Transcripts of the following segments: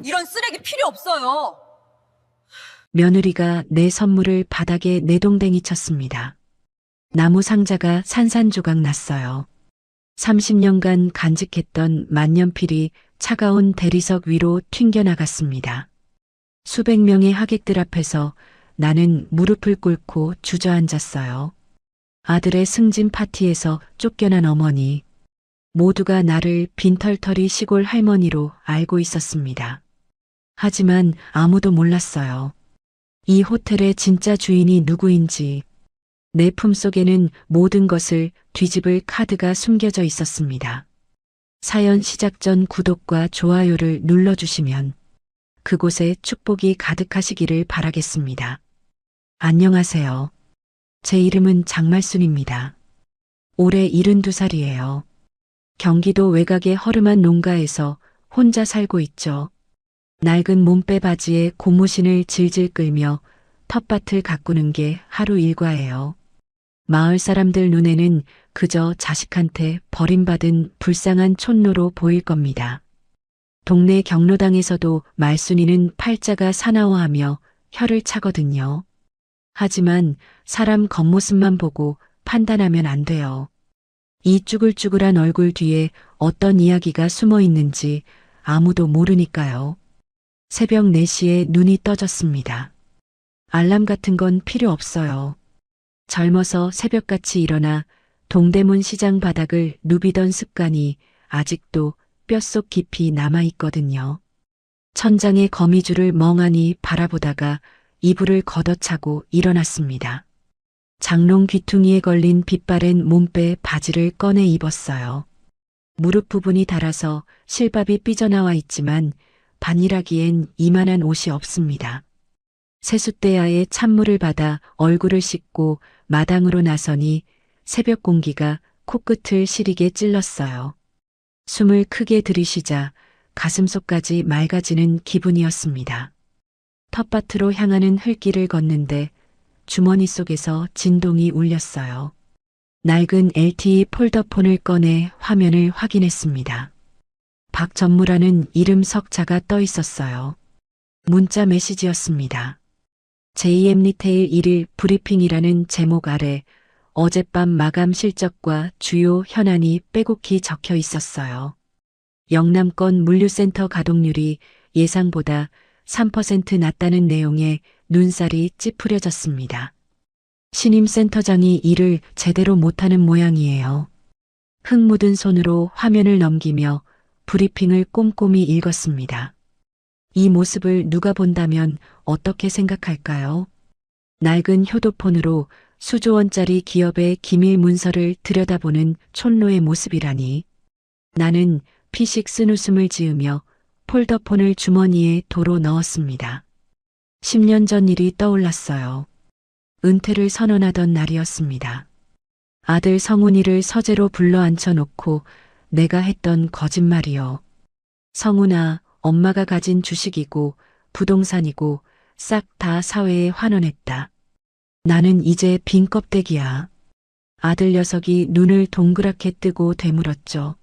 이런 쓰레기 필요 없어요. 며느리가 내 선물을 바닥에 내동댕이 쳤습니다. 나무 상자가 산산조각 났어요. 30년간 간직했던 만년필이 차가운 대리석 위로 튕겨나갔습니다. 수백 명의 하객들 앞에서 나는 무릎을 꿇고 주저앉았어요. 아들의 승진 파티에서 쫓겨난 어머니, 모두가 나를 빈털터리 시골 할머니로 알고 있었습니다. 하지만 아무도 몰랐어요. 이 호텔의 진짜 주인이 누구인지, 내 품속에는 모든 것을 뒤집을 카드가 숨겨져 있었습니다. 사연 시작 전 구독과 좋아요를 눌러주시면 그곳에 축복이 가득하시기를 바라겠습니다. 안녕하세요. 제 이름은 장말순입니다. 올해 72살이에요. 경기도 외곽의 허름한 농가에서 혼자 살고 있죠. 낡은 몸빼 바지에 고무신을 질질 끌며 텃밭을 가꾸는 게 하루 일과예요. 마을 사람들 눈에는 그저 자식한테 버림받은 불쌍한 촌노로 보일 겁니다. 동네 경로당에서도 말순이는 팔자가 사나워하며 혀를 차거든요. 하지만 사람 겉모습만 보고 판단하면 안 돼요. 이 쭈글쭈글한 얼굴 뒤에 어떤 이야기가 숨어 있는지 아무도 모르니까요. 새벽 4시에 눈이 떠졌습니다. 알람 같은 건 필요 없어요. 젊어서 새벽같이 일어나 동대문 시장 바닥을 누비던 습관이 아직도 뼛속 깊이 남아있거든요. 천장의 거미줄을 멍하니 바라보다가 이불을 걷어차고 일어났습니다. 장롱 귀퉁이에 걸린 빛바랜 몸빼 바지를 꺼내 입었어요. 무릎 부분이 닳아서 실밥이 삐져나와 있지만 반일하기엔 이만한 옷이 없습니다. 세숫대야에 찬물을 받아 얼굴을 씻고 마당으로 나서니 새벽 공기가 코끝을 시리게 찔렀어요. 숨을 크게 들이쉬자 가슴속까지 맑아지는 기분이었습니다. 텃밭으로 향하는 흙길을 걷는데 주머니 속에서 진동이 울렸어요. 낡은 LTE 폴더폰을 꺼내 화면을 확인했습니다. 박전무라는 이름 석자가 떠 있었어요. 문자 메시지였습니다. JM 리테일 1일 브리핑이라는 제목 아래 어젯밤 마감 실적과 주요 현안이 빼곡히 적혀 있었어요. 영남권 물류센터 가동률이 예상보다 3% 낮다는 내용에 눈살이 찌푸려졌습니다. 신임 센터장이 일을 제대로 못하는 모양이에요. 흙 묻은 손으로 화면을 넘기며 브리핑을 꼼꼼히 읽었습니다. 이 모습을 누가 본다면 어떻게 생각할까요? 낡은 효도폰으로 수조 원짜리 기업의 기밀 문서를 들여다보는 촌노의 모습이라니. 나는 피식 쓴 웃음을 지으며 폴더폰을 주머니에 도로 넣었습니다. 10년 전 일이 떠올랐어요. 은퇴를 선언하던 날이었습니다. 아들 성훈이를 서재로 불러 앉혀놓고 내가 했던 거짓말이요. 성훈아, 엄마가 가진 주식이고 부동산이고 싹 다 사회에 환원했다. 나는 이제 빈 껍데기야. 아들 녀석이 눈을 동그랗게 뜨고 되물었죠.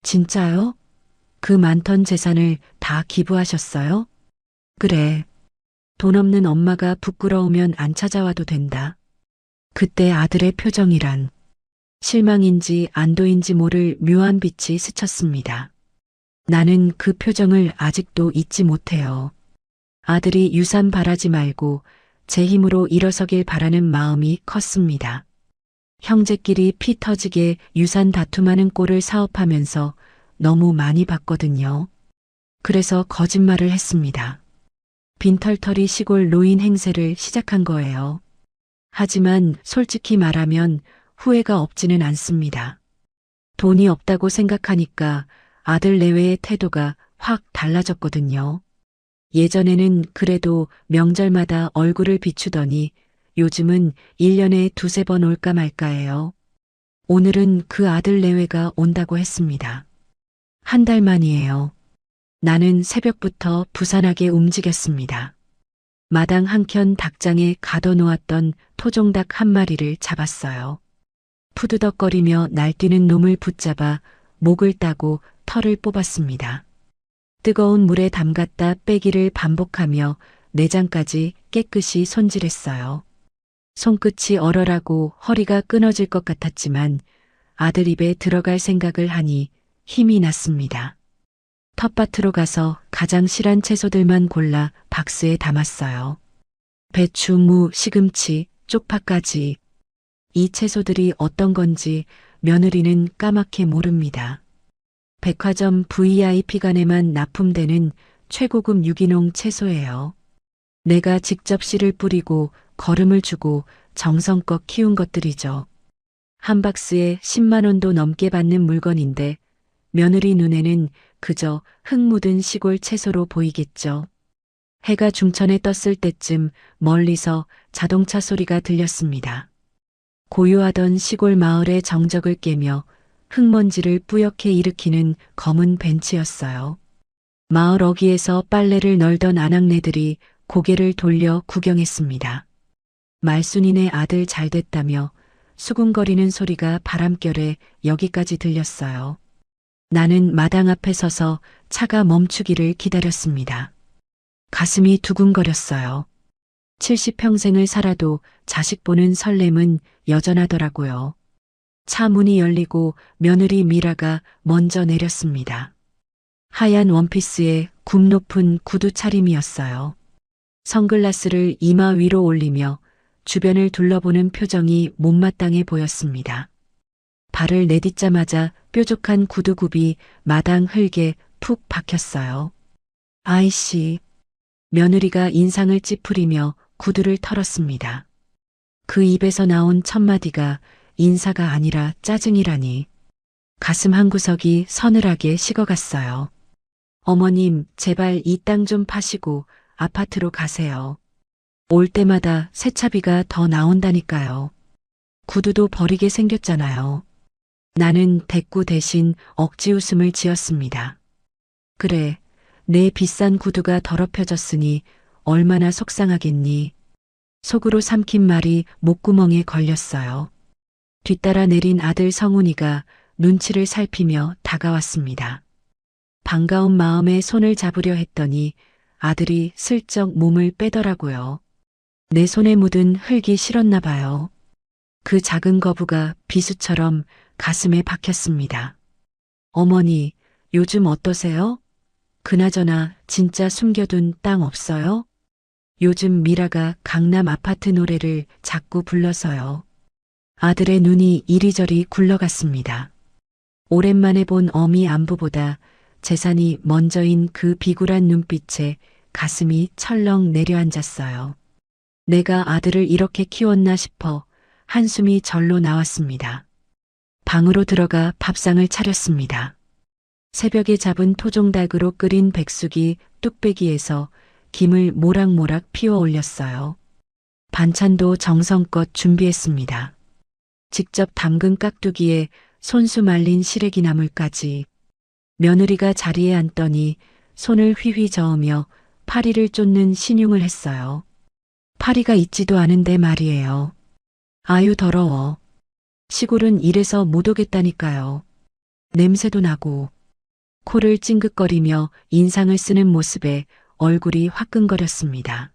진짜요? 그 많던 재산을 다 기부하셨어요? 그래. 돈 없는 엄마가 부끄러우면 안 찾아와도 된다. 그때 아들의 표정이란 실망인지 안도인지 모를 묘한 빛이 스쳤습니다. 나는 그 표정을 아직도 잊지 못해요. 아들이 유산 바라지 말고 제 힘으로 일어서길 바라는 마음이 컸습니다. 형제끼리 피 터지게 유산 다툼하는 꼴을 사업하면서 너무 많이 봤거든요. 그래서 거짓말을 했습니다. 빈털터리 시골 노인 행세를 시작한 거예요. 하지만 솔직히 말하면 후회가 없지는 않습니다. 돈이 없다고 생각하니까 아들 내외의 태도가 확 달라졌거든요. 예전에는 그래도 명절마다 얼굴을 비추더니 요즘은 1년에 두세 번 올까 말까예요. 오늘은 그 아들 내외가 온다고 했습니다. 한 달 만이에요. 나는 새벽부터 부산하게 움직였습니다. 마당 한켠 닭장에 가둬놓았던 토종닭 한 마리를 잡았어요. 푸드덕거리며 날뛰는 놈을 붙잡아 목을 따고 털을 뽑았습니다. 뜨거운 물에 담갔다 빼기를 반복하며 내장까지 깨끗이 손질했어요. 손끝이 얼얼하고 허리가 끊어질 것 같았지만 아들 입에 들어갈 생각을 하니 힘이 났습니다. 텃밭으로 가서 가장 실한 채소들만 골라 박스에 담았어요. 배추, 무, 시금치, 쪽파까지. 이 채소들이 어떤 건지 며느리는 까맣게 모릅니다. 백화점 VIP관에만 납품되는 최고급 유기농 채소예요. 내가 직접 씨를 뿌리고 거름을 주고 정성껏 키운 것들이죠. 한 박스에 10만 원도 넘게 받는 물건인데 며느리 눈에는 그저 흙 묻은 시골 채소로 보이겠죠. 해가 중천에 떴을 때쯤 멀리서 자동차 소리가 들렸습니다. 고요하던 시골 마을의 정적을 깨며 흙먼지를 뿌옇게 일으키는 검은 벤츠였어요. 마을 어귀에서 빨래를 널던 아낙네들이 고개를 돌려 구경했습니다. 말순이네 아들 잘됐다며 수군거리는 소리가 바람결에 여기까지 들렸어요. 나는 마당 앞에 서서 차가 멈추기를 기다렸습니다. 가슴이 두근거렸어요. 70평생을 살아도 자식 보는 설렘은 여전하더라고요. 차 문이 열리고 며느리 미라가 먼저 내렸습니다. 하얀 원피스에 굽 높은 구두 차림이었어요. 선글라스를 이마 위로 올리며 주변을 둘러보는 표정이 못마땅해 보였습니다. 발을 내딛자마자 뾰족한 구두굽이 마당 흙에 푹 박혔어요. 아이씨. 며느리가 인상을 찌푸리며 구두를 털었습니다. 그 입에서 나온 첫 마디가 인사가 아니라 짜증이라니. 가슴 한구석이 서늘하게 식어갔어요. 어머님, 제발 이 땅 좀 파시고 아파트로 가세요. 올 때마다 세차비가 더 나온다니까요. 구두도 버리게 생겼잖아요. 나는 대꾸 대신 억지 웃음을 지었습니다. 그래, 내 비싼 구두가 더럽혀졌으니 얼마나 속상하겠니. 속으로 삼킨 말이 목구멍에 걸렸어요. 뒤따라 내린 아들 성훈이가 눈치를 살피며 다가왔습니다. 반가운 마음에 손을 잡으려 했더니 아들이 슬쩍 몸을 빼더라고요. 내 손에 묻은 흙이 싫었나 봐요. 그 작은 거부가 비수처럼 가슴에 박혔습니다. 어머니, 요즘 어떠세요? 그나저나 진짜 숨겨둔 땅 없어요? 요즘 미라가 강남 아파트 노래를 자꾸 불러서요. 아들의 눈이 이리저리 굴러갔습니다. 오랜만에 본 어미 안부보다 재산이 먼저인 그 비굴한 눈빛에 가슴이 철렁 내려앉았어요. 내가 아들을 이렇게 키웠나 싶어 한숨이 절로 나왔습니다. 방으로 들어가 밥상을 차렸습니다. 새벽에 잡은 토종닭으로 끓인 백숙이 뚝배기에서 김을 모락모락 피워 올렸어요. 반찬도 정성껏 준비했습니다. 직접 담근 깍두기에 손수 말린 시래기 나물까지. 며느리가 자리에 앉더니 손을 휘휘 저으며 파리를 쫓는 신용을 했어요. 파리가 있지도 않은데 말이에요. 아유 더러워. 시골은 이래서 못 오겠다니까요. 냄새도 나고. 코를 찡긋거리며 인상을 쓰는 모습에 얼굴이 화끈거렸습니다.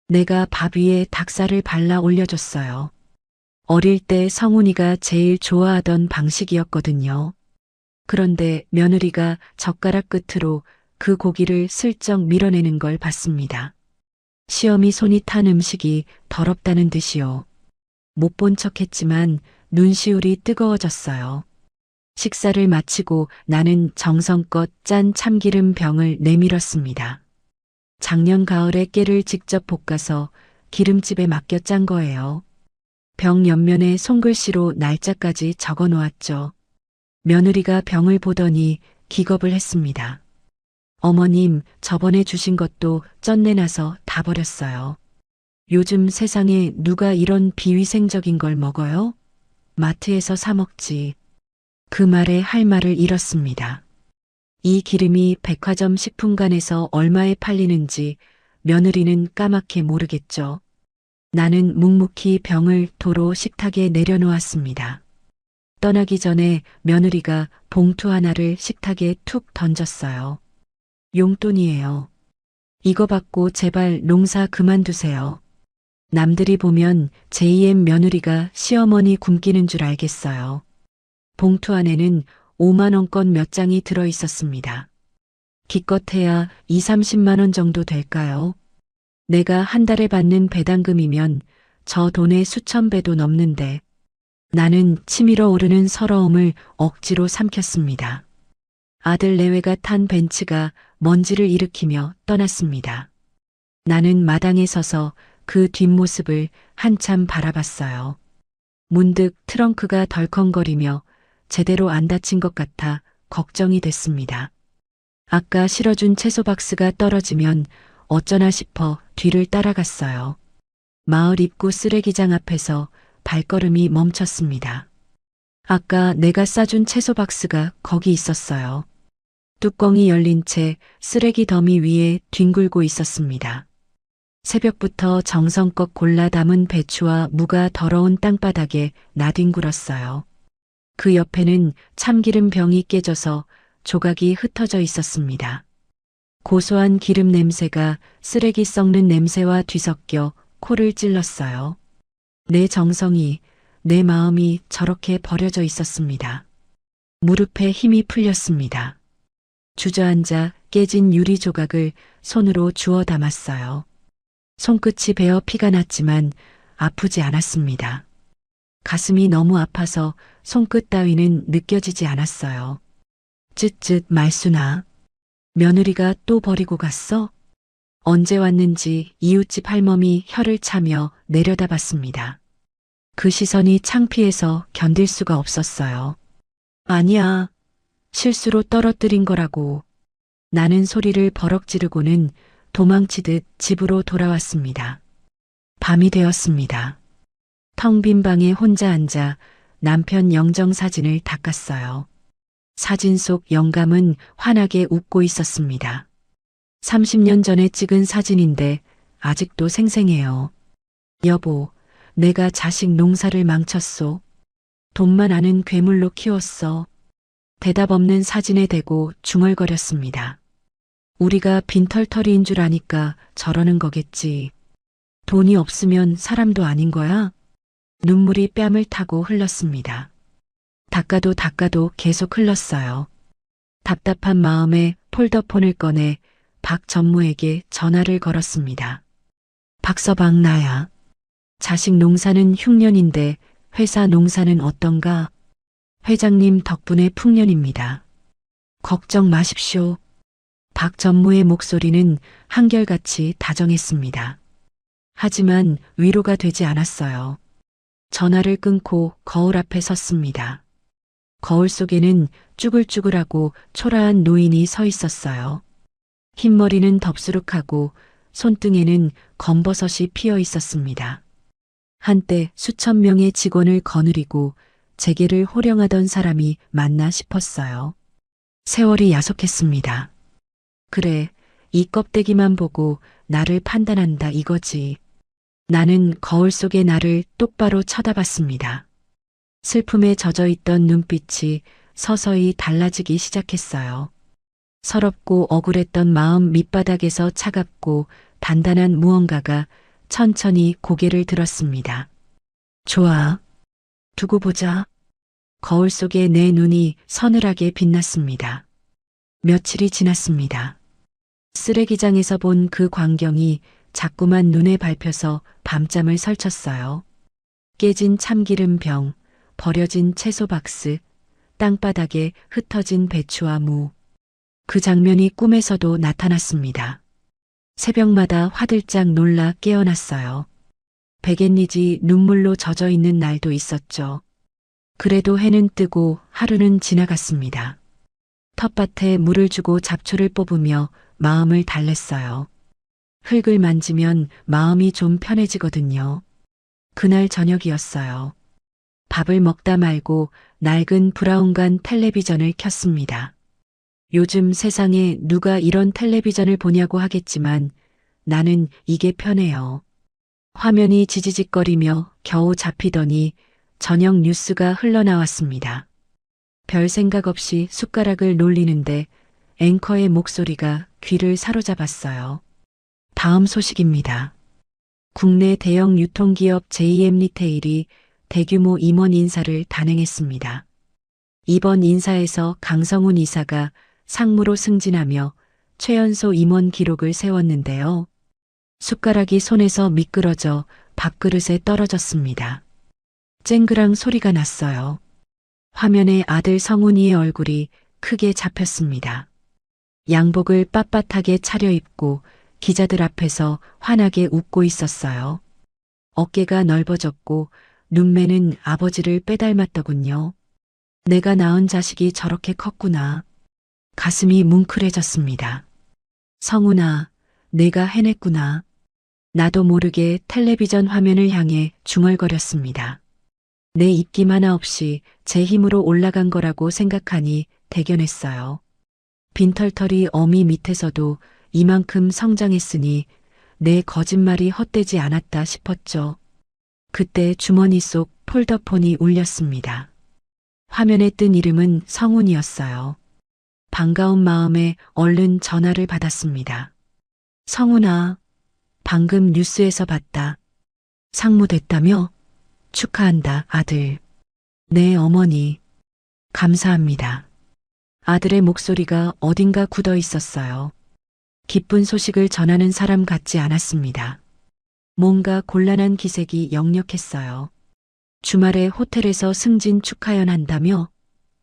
내가 밥 위에 닭살을 발라 올려줬어요. 어릴 때 성훈이가 제일 좋아하던 방식이었거든요. 그런데 며느리가 젓가락 끝으로 그 고기를 슬쩍 밀어내는 걸 봤습니다. 시어미 손이 탄 음식이 더럽다는 듯이요. 못 본 척했지만 눈시울이 뜨거워졌어요. 식사를 마치고 나는 정성껏 짠 참기름 병을 내밀었습니다. 작년 가을에 깨를 직접 볶아서 기름집에 맡겨 짠 거예요. 병 옆면에 손글씨로 날짜까지 적어 놓았죠. 며느리가 병을 보더니 기겁을 했습니다. 어머님, 저번에 주신 것도 쩐내나서 다 버렸어요. 요즘 세상에 누가 이런 비위생적인 걸 먹어요? 마트에서 사 먹지. 그 말에 할 말을 잃었습니다. 이 기름이 백화점 식품관에서 얼마에 팔리는지 며느리는 까맣게 모르겠죠. 나는 묵묵히 병을 도로 식탁에 내려놓았습니다. 떠나기 전에 며느리가 봉투 하나를 식탁에 툭 던졌어요. 용돈이에요. 이거 받고 제발 농사 그만두세요. 남들이 보면 제2의 며느리가 시어머니 굶기는 줄 알겠어요. 봉투 안에는 5만 원권 몇 장이 들어 있었습니다. 기껏해야 2, 30만 원 정도 될까요? 내가 한 달에 받는 배당금이면 저 돈의 수천 배도 넘는데 나는 치밀어 오르는 서러움을 억지로 삼켰습니다. 아들 내외가 탄 벤츠가 먼지를 일으키며 떠났습니다. 나는 마당에 서서 그 뒷모습을 한참 바라봤어요. 문득 트렁크가 덜컹거리며 제대로 안 닫힌 것 같아 걱정이 됐습니다. 아까 실어준 채소 박스가 떨어지면 어쩌나 싶어 뒤를 따라갔어요. 마을 입구 쓰레기장 앞에서 발걸음이 멈췄습니다. 아까 내가 싸준 채소 박스가 거기 있었어요. 뚜껑이 열린 채 쓰레기 더미 위에 뒹굴고 있었습니다. 새벽부터 정성껏 골라 담은 배추와 무가 더러운 땅바닥에 나뒹굴었어요. 그 옆에는 참기름 병이 깨져서 조각이 흩어져 있었습니다. 고소한 기름 냄새가 쓰레기 썩는 냄새와 뒤섞여 코를 찔렀어요. 내 정성이, 내 마음이 저렇게 버려져 있었습니다. 무릎에 힘이 풀렸습니다. 주저앉아 깨진 유리 조각을 손으로 주워 담았어요. 손끝이 베어 피가 났지만 아프지 않았습니다. 가슴이 너무 아파서 손끝 따위는 느껴지지 않았어요. 쯧쯧 말순아. 며느리가 또 버리고 갔어? 언제 왔는지 이웃집 할멈이 혀를 차며 내려다봤습니다. 그 시선이 창피해서 견딜 수가 없었어요. 아니야. 실수로 떨어뜨린 거라고. 나는 소리를 버럭 지르고는 도망치듯 집으로 돌아왔습니다. 밤이 되었습니다. 텅 빈 방에 혼자 앉아 남편 영정 사진을 닦았어요. 사진 속 영감은 환하게 웃고 있었습니다. 30년 전에 찍은 사진인데 아직도 생생해요. 여보, 내가 자식 농사를 망쳤소. 돈만 아는 괴물로 키웠어. 대답 없는 사진에 대고 중얼거렸습니다. 우리가 빈털터리인 줄 아니까 저러는 거겠지. 돈이 없으면 사람도 아닌 거야? 눈물이 뺨을 타고 흘렀습니다. 닦아도 닦아도 계속 흘렀어요. 답답한 마음에 폴더폰을 꺼내 박 전무에게 전화를 걸었습니다. 박서방 나야. 자식 농사는 흉년인데 회사 농사는 어떤가? 회장님 덕분에 풍년입니다. 걱정 마십시오. 박 전무의 목소리는 한결같이 다정했습니다. 하지만 위로가 되지 않았어요. 전화를 끊고 거울 앞에 섰습니다. 거울 속에는 쭈글쭈글하고 초라한 노인이 서 있었어요. 흰머리는 덥수룩하고 손등에는 검버섯이 피어 있었습니다. 한때 수천 명의 직원을 거느리고 재계를 호령하던 사람이 맞나 싶었어요. 세월이 야속했습니다. 그래, 이 껍데기만 보고 나를 판단한다 이거지. 나는 거울 속의 나를 똑바로 쳐다봤습니다. 슬픔에 젖어있던 눈빛이 서서히 달라지기 시작했어요. 서럽고 억울했던 마음 밑바닥에서 차갑고 단단한 무언가가 천천히 고개를 들었습니다. 좋아. 두고 보자. 거울 속에 내 눈이 서늘하게 빛났습니다. 며칠이 지났습니다. 쓰레기장에서 본 그 광경이 자꾸만 눈에 밟혀서 밤잠을 설쳤어요. 깨진 참기름 병, 버려진 채소 박스, 땅바닥에 흩어진 배추와 무. 그 장면이 꿈에서도 나타났습니다. 새벽마다 화들짝 놀라 깨어났어요. 백엔리지 눈물로 젖어 있는 날도 있었죠. 그래도 해는 뜨고 하루는 지나갔습니다. 텃밭에 물을 주고 잡초를 뽑으며 마음을 달랬어요. 흙을 만지면 마음이 좀 편해지거든요. 그날 저녁이었어요. 밥을 먹다 말고 낡은 브라운관 텔레비전을 켰습니다. 요즘 세상에 누가 이런 텔레비전을 보냐고 하겠지만 나는 이게 편해요. 화면이 지지직거리며 겨우 잡히더니 저녁 뉴스가 흘러나왔습니다. 별 생각 없이 숟가락을 놀리는데 앵커의 목소리가 귀를 사로잡았어요. 다음 소식입니다. 국내 대형 유통기업 JM 리테일이 대규모 임원 인사를 단행했습니다. 이번 인사에서 강성훈 이사가 상무로 승진하며 최연소 임원 기록을 세웠는데요. 숟가락이 손에서 미끄러져 밥그릇에 떨어졌습니다. 쨍그랑 소리가 났어요. 화면에 아들 성훈이의 얼굴이 크게 잡혔습니다. 양복을 빳빳하게 차려입고 기자들 앞에서 환하게 웃고 있었어요. 어깨가 넓어졌고 눈매는 아버지를 빼닮았더군요. 내가 낳은 자식이 저렇게 컸구나. 가슴이 뭉클해졌습니다. 성훈아, 내가 해냈구나. 나도 모르게 텔레비전 화면을 향해 중얼거렸습니다. 내 입김 하나 없이 제 힘으로 올라간 거라고 생각하니 대견했어요. 빈털터리 어미 밑에서도 이만큼 성장했으니 내 거짓말이 헛되지 않았다 싶었죠. 그때 주머니 속 폴더폰이 울렸습니다. 화면에 뜬 이름은 성훈이었어요. 반가운 마음에 얼른 전화를 받았습니다. 성훈아, 방금 뉴스에서 봤다. 상무 됐다며? 축하한다, 아들. 네, 어머니. 감사합니다. 아들의 목소리가 어딘가 굳어 있었어요. 기쁜 소식을 전하는 사람 같지 않았습니다. 뭔가 곤란한 기색이 역력했어요. 주말에 호텔에서 승진 축하연 한다며?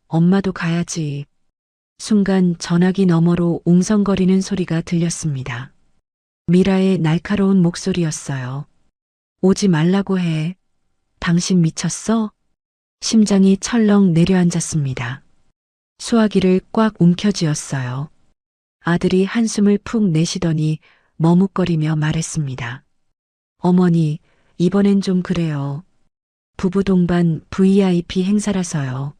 엄마도 가야지. 순간 전화기 너머로 웅성거리는 소리가 들렸습니다. 미라의 날카로운 목소리였어요. 오지 말라고 해. 당신 미쳤어? 심장이 철렁 내려앉았습니다. 수화기를 꽉 움켜쥐었어요. 아들이 한숨을 푹 내쉬더니 머뭇거리며 말했습니다. 어머니, 이번엔 좀 그래요. 부부 동반 VIP 행사라서요.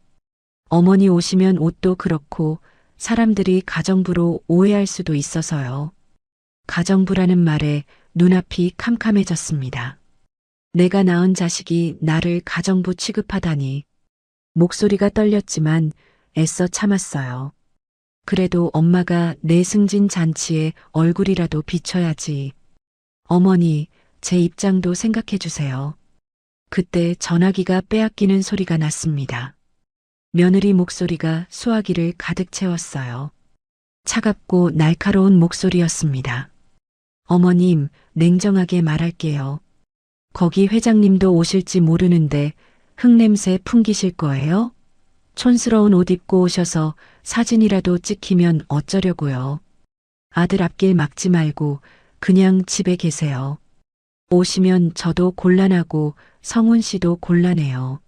어머니 오시면 옷도 그렇고 사람들이 가정부로 오해할 수도 있어서요. 가정부라는 말에 눈앞이 캄캄해졌습니다. 내가 낳은 자식이 나를 가정부 취급하다니. 목소리가 떨렸지만 애써 참았어요. 그래도 엄마가 내 승진 잔치에 얼굴이라도 비춰야지. 어머니, 제 입장도 생각해 주세요. 그때 전화기가 빼앗기는 소리가 났습니다. 며느리 목소리가 수화기를 가득 채웠어요. 차갑고 날카로운 목소리였습니다. 어머님, 냉정하게 말할게요. 거기 회장님도 오실지 모르는데 흙냄새 풍기실 거예요? 촌스러운 옷 입고 오셔서 사진이라도 찍히면 어쩌려고요. 아들 앞길 막지 말고 그냥 집에 계세요. 오시면 저도 곤란하고 성훈 씨도 곤란해요.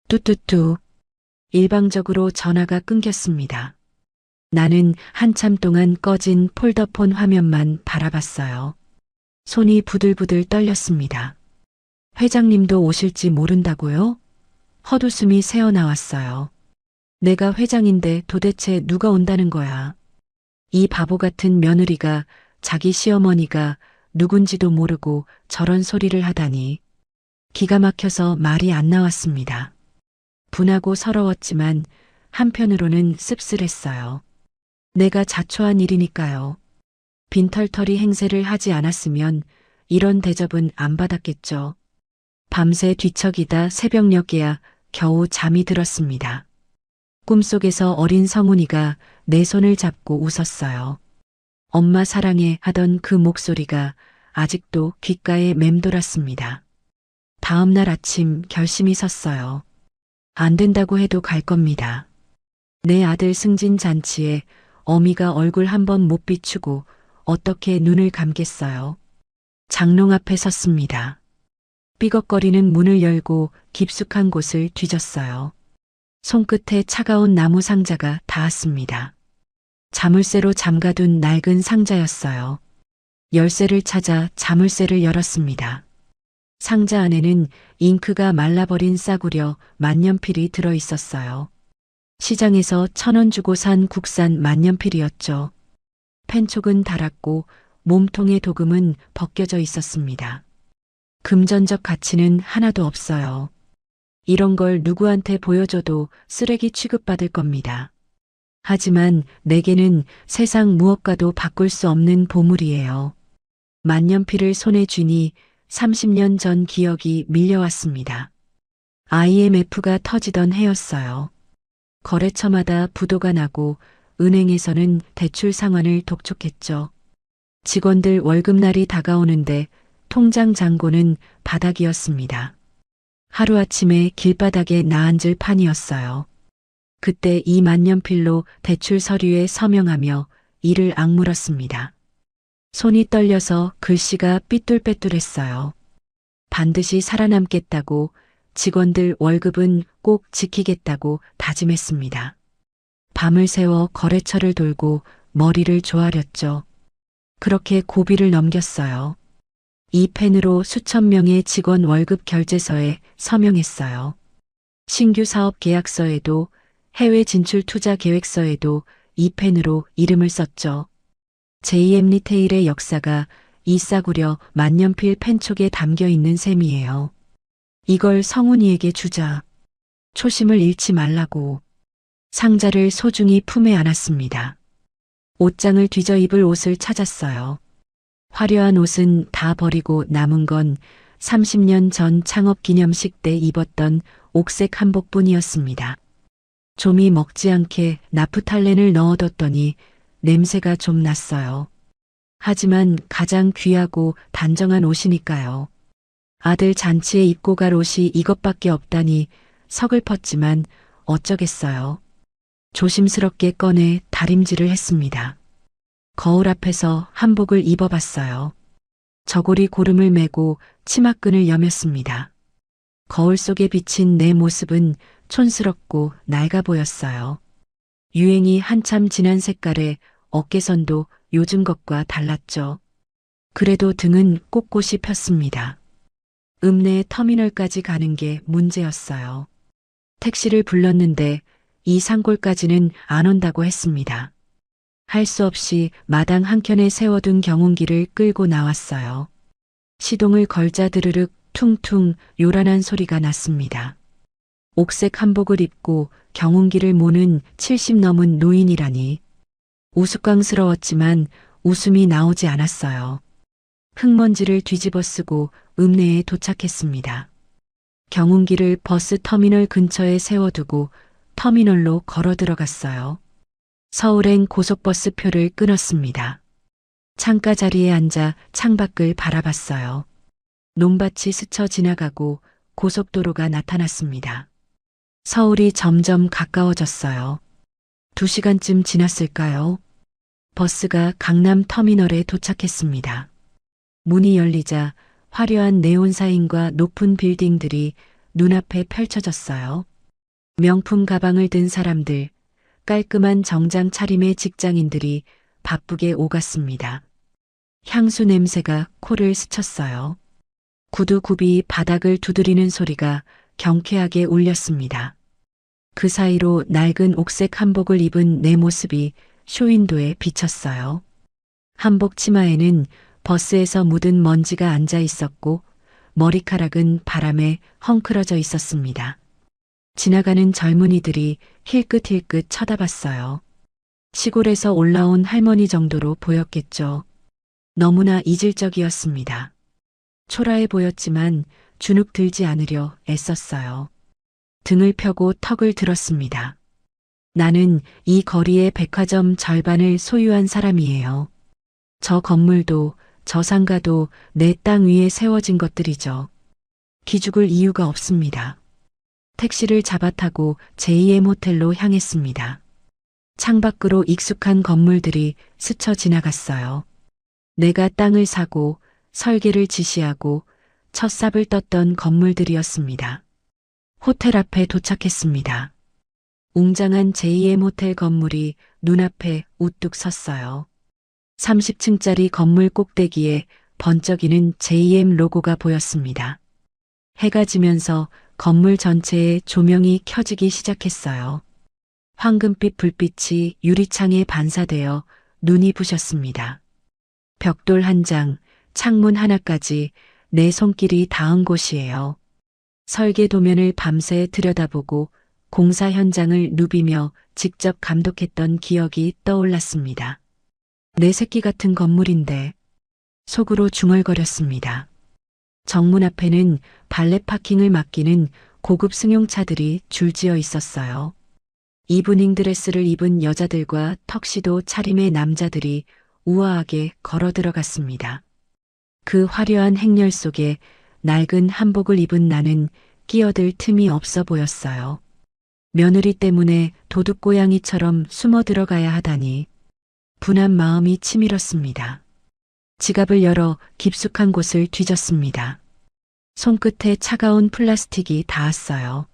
뚜뚜뚜. 일방적으로 전화가 끊겼습니다. 나는 한참 동안 꺼진 폴더폰 화면만 바라봤어요. 손이 부들부들 떨렸습니다. 회장님도 오실지 모른다고요? 헛웃음이 새어나왔어요. 내가 회장인데 도대체 누가 온다는 거야. 이 바보 같은 며느리가 자기 시어머니가 누군지도 모르고 저런 소리를 하다니. 기가 막혀서 말이 안 나왔습니다. 분하고 서러웠지만 한편으로는 씁쓸했어요. 내가 자초한 일이니까요. 빈털터리 행세를 하지 않았으면 이런 대접은 안 받았겠죠. 밤새 뒤척이다 새벽녘에야 겨우 잠이 들었습니다. 꿈속에서 어린 성훈이가 내 손을 잡고 웃었어요. 엄마 사랑해 하던 그 목소리가 아직도 귓가에 맴돌았습니다. 다음 날 아침 결심이 섰어요. 안 된다고 해도 갈 겁니다. 내 아들 승진 잔치에 어미가 얼굴 한번 못 비추고 어떻게 눈을 감겠어요. 장롱 앞에 섰습니다. 삐걱거리는 문을 열고 깊숙한 곳을 뒤졌어요. 손끝에 차가운 나무 상자가 닿았습니다. 자물쇠로 잠가둔 낡은 상자였어요. 열쇠를 찾아 자물쇠를 열었습니다. 상자 안에는 잉크가 말라버린 싸구려 만년필이 들어 있었어요. 시장에서 1,000원 주고 산 국산 만년필이었죠. 펜촉은 닳았고 몸통의 도금은 벗겨져 있었습니다. 금전적 가치는 하나도 없어요. 이런 걸 누구한테 보여줘도 쓰레기 취급받을 겁니다. 하지만 내게는 세상 무엇과도 바꿀 수 없는 보물이에요. 만년필을 손에 쥐니 30년 전 기억이 밀려왔습니다. IMF가 터지던 해였어요. 거래처마다 부도가 나고 은행에서는 대출 상환을 독촉했죠. 직원들 월급날이 다가오는데 통장 잔고는 바닥이었습니다. 하루아침에 길바닥에 나앉을 판이었어요. 그때 이 만년필로 대출 서류에 서명하며 이를 악물었습니다. 손이 떨려서 글씨가 삐뚤빼뚤했어요. 반드시 살아남겠다고, 직원들 월급은 꼭 지키겠다고 다짐했습니다. 밤을 새워 거래처를 돌고 머리를 조아렸죠. 그렇게 고비를 넘겼어요. 이 펜으로 수천 명의 직원 월급 결제서에 서명했어요. 신규 사업 계약서에도 해외 진출 투자 계획서에도 이 펜으로 이름을 썼죠. JM 리테일의 역사가 이 싸구려 만년필 펜촉에 담겨 있는 셈이에요. 이걸 성훈이에게 주자. 초심을 잃지 말라고. 상자를 소중히 품에 안았습니다. 옷장을 뒤져 입을 옷을 찾았어요. 화려한 옷은 다 버리고 남은 건 30년 전 창업 기념식 때 입었던 옥색 한복뿐이었습니다. 좀이 먹지 않게 나프탈렌을 넣어뒀더니 냄새가 좀 났어요. 하지만 가장 귀하고 단정한 옷이니까요. 아들 잔치에 입고 갈 옷이 이것밖에 없다니 서글펐지만 어쩌겠어요. 조심스럽게 꺼내 다림질을 했습니다. 거울 앞에서 한복을 입어봤어요. 저고리 고름을 메고 치마끈을 여몄습니다. 거울 속에 비친 내 모습은 촌스럽고 낡아 보였어요. 유행이 한참 지난 색깔에 어깨선도 요즘 것과 달랐죠. 그래도 등은 꼿꼿이 폈습니다. 읍내 터미널까지 가는 게 문제였어요. 택시를 불렀는데 이 산골까지는 안 온다고 했습니다. 할 수 없이 마당 한켠에 세워둔 경운기를 끌고 나왔어요. 시동을 걸자 드르륵 퉁퉁 요란한 소리가 났습니다. 옥색 한복을 입고 경운기를 모는 70 넘은 노인이라니. 우스꽝스러웠지만 웃음이 나오지 않았어요. 흙먼지를 뒤집어 쓰고 읍내에 도착했습니다. 경운기를 버스 터미널 근처에 세워두고 터미널로 걸어 들어갔어요. 서울행 고속버스 표를 끊었습니다. 창가 자리에 앉아 창밖을 바라봤어요. 논밭이 스쳐 지나가고 고속도로가 나타났습니다. 서울이 점점 가까워졌어요. 2시간쯤 지났을까요? 버스가 강남 터미널에 도착했습니다. 문이 열리자 화려한 네온 사인과 높은 빌딩들이 눈앞에 펼쳐졌어요. 명품 가방을 든 사람들, 깔끔한 정장 차림의 직장인들이 바쁘게 오갔습니다. 향수 냄새가 코를 스쳤어요. 구두굽이 바닥을 두드리는 소리가 경쾌하게 울렸습니다. 그 사이로 낡은 옥색 한복을 입은 내 모습이 쇼윈도에 비쳤어요. 한복 치마에는 버스에서 묻은 먼지가 앉아 있었고 머리카락은 바람에 헝클어져 있었습니다. 지나가는 젊은이들이 힐끗힐끗 쳐다봤어요. 시골에서 올라온 할머니 정도로 보였겠죠. 너무나 이질적이었습니다. 초라해 보였지만 주눅 들지 않으려 애썼어요. 등을 펴고 턱을 들었습니다. 나는 이 거리의 백화점 절반을 소유한 사람이에요. 저 건물도 저 상가도 내 땅 위에 세워진 것들이죠. 기죽을 이유가 없습니다. 택시를 잡아타고 JM 호텔로 향했습니다. 창밖으로 익숙한 건물들이 스쳐 지나갔어요. 내가 땅을 사고 설계를 지시하고 첫 삽을 떴던 건물들이었습니다. 호텔 앞에 도착했습니다. 웅장한 JM 호텔 건물이 눈앞에 우뚝 섰어요. 30층짜리 건물 꼭대기에 번쩍이는 JM 로고가 보였습니다. 해가 지면서 건물 전체에 조명이 켜지기 시작했어요. 황금빛 불빛이 유리창에 반사되어 눈이 부셨습니다. 벽돌 한 장, 창문 하나까지 내 손길이 닿은 곳이에요. 설계 도면을 밤새 들여다보고 공사 현장을 누비며 직접 감독했던 기억이 떠올랐습니다. 내 새끼 같은 건물인데 속으로 중얼거렸습니다. 정문 앞에는 발레 파킹을 맡기는 고급 승용차들이 줄지어 있었어요. 이브닝 드레스를 입은 여자들과 턱시도 차림의 남자들이 우아하게 걸어 들어갔습니다. 그 화려한 행렬 속에 낡은 한복을 입은 나는 끼어들 틈이 없어 보였어요. 며느리 때문에 도둑고양이처럼 숨어 들어가야 하다니 분한 마음이 치밀었습니다. 지갑을 열어 깊숙한 곳을 뒤졌습니다. 손끝에 차가운 플라스틱이 닿았어요.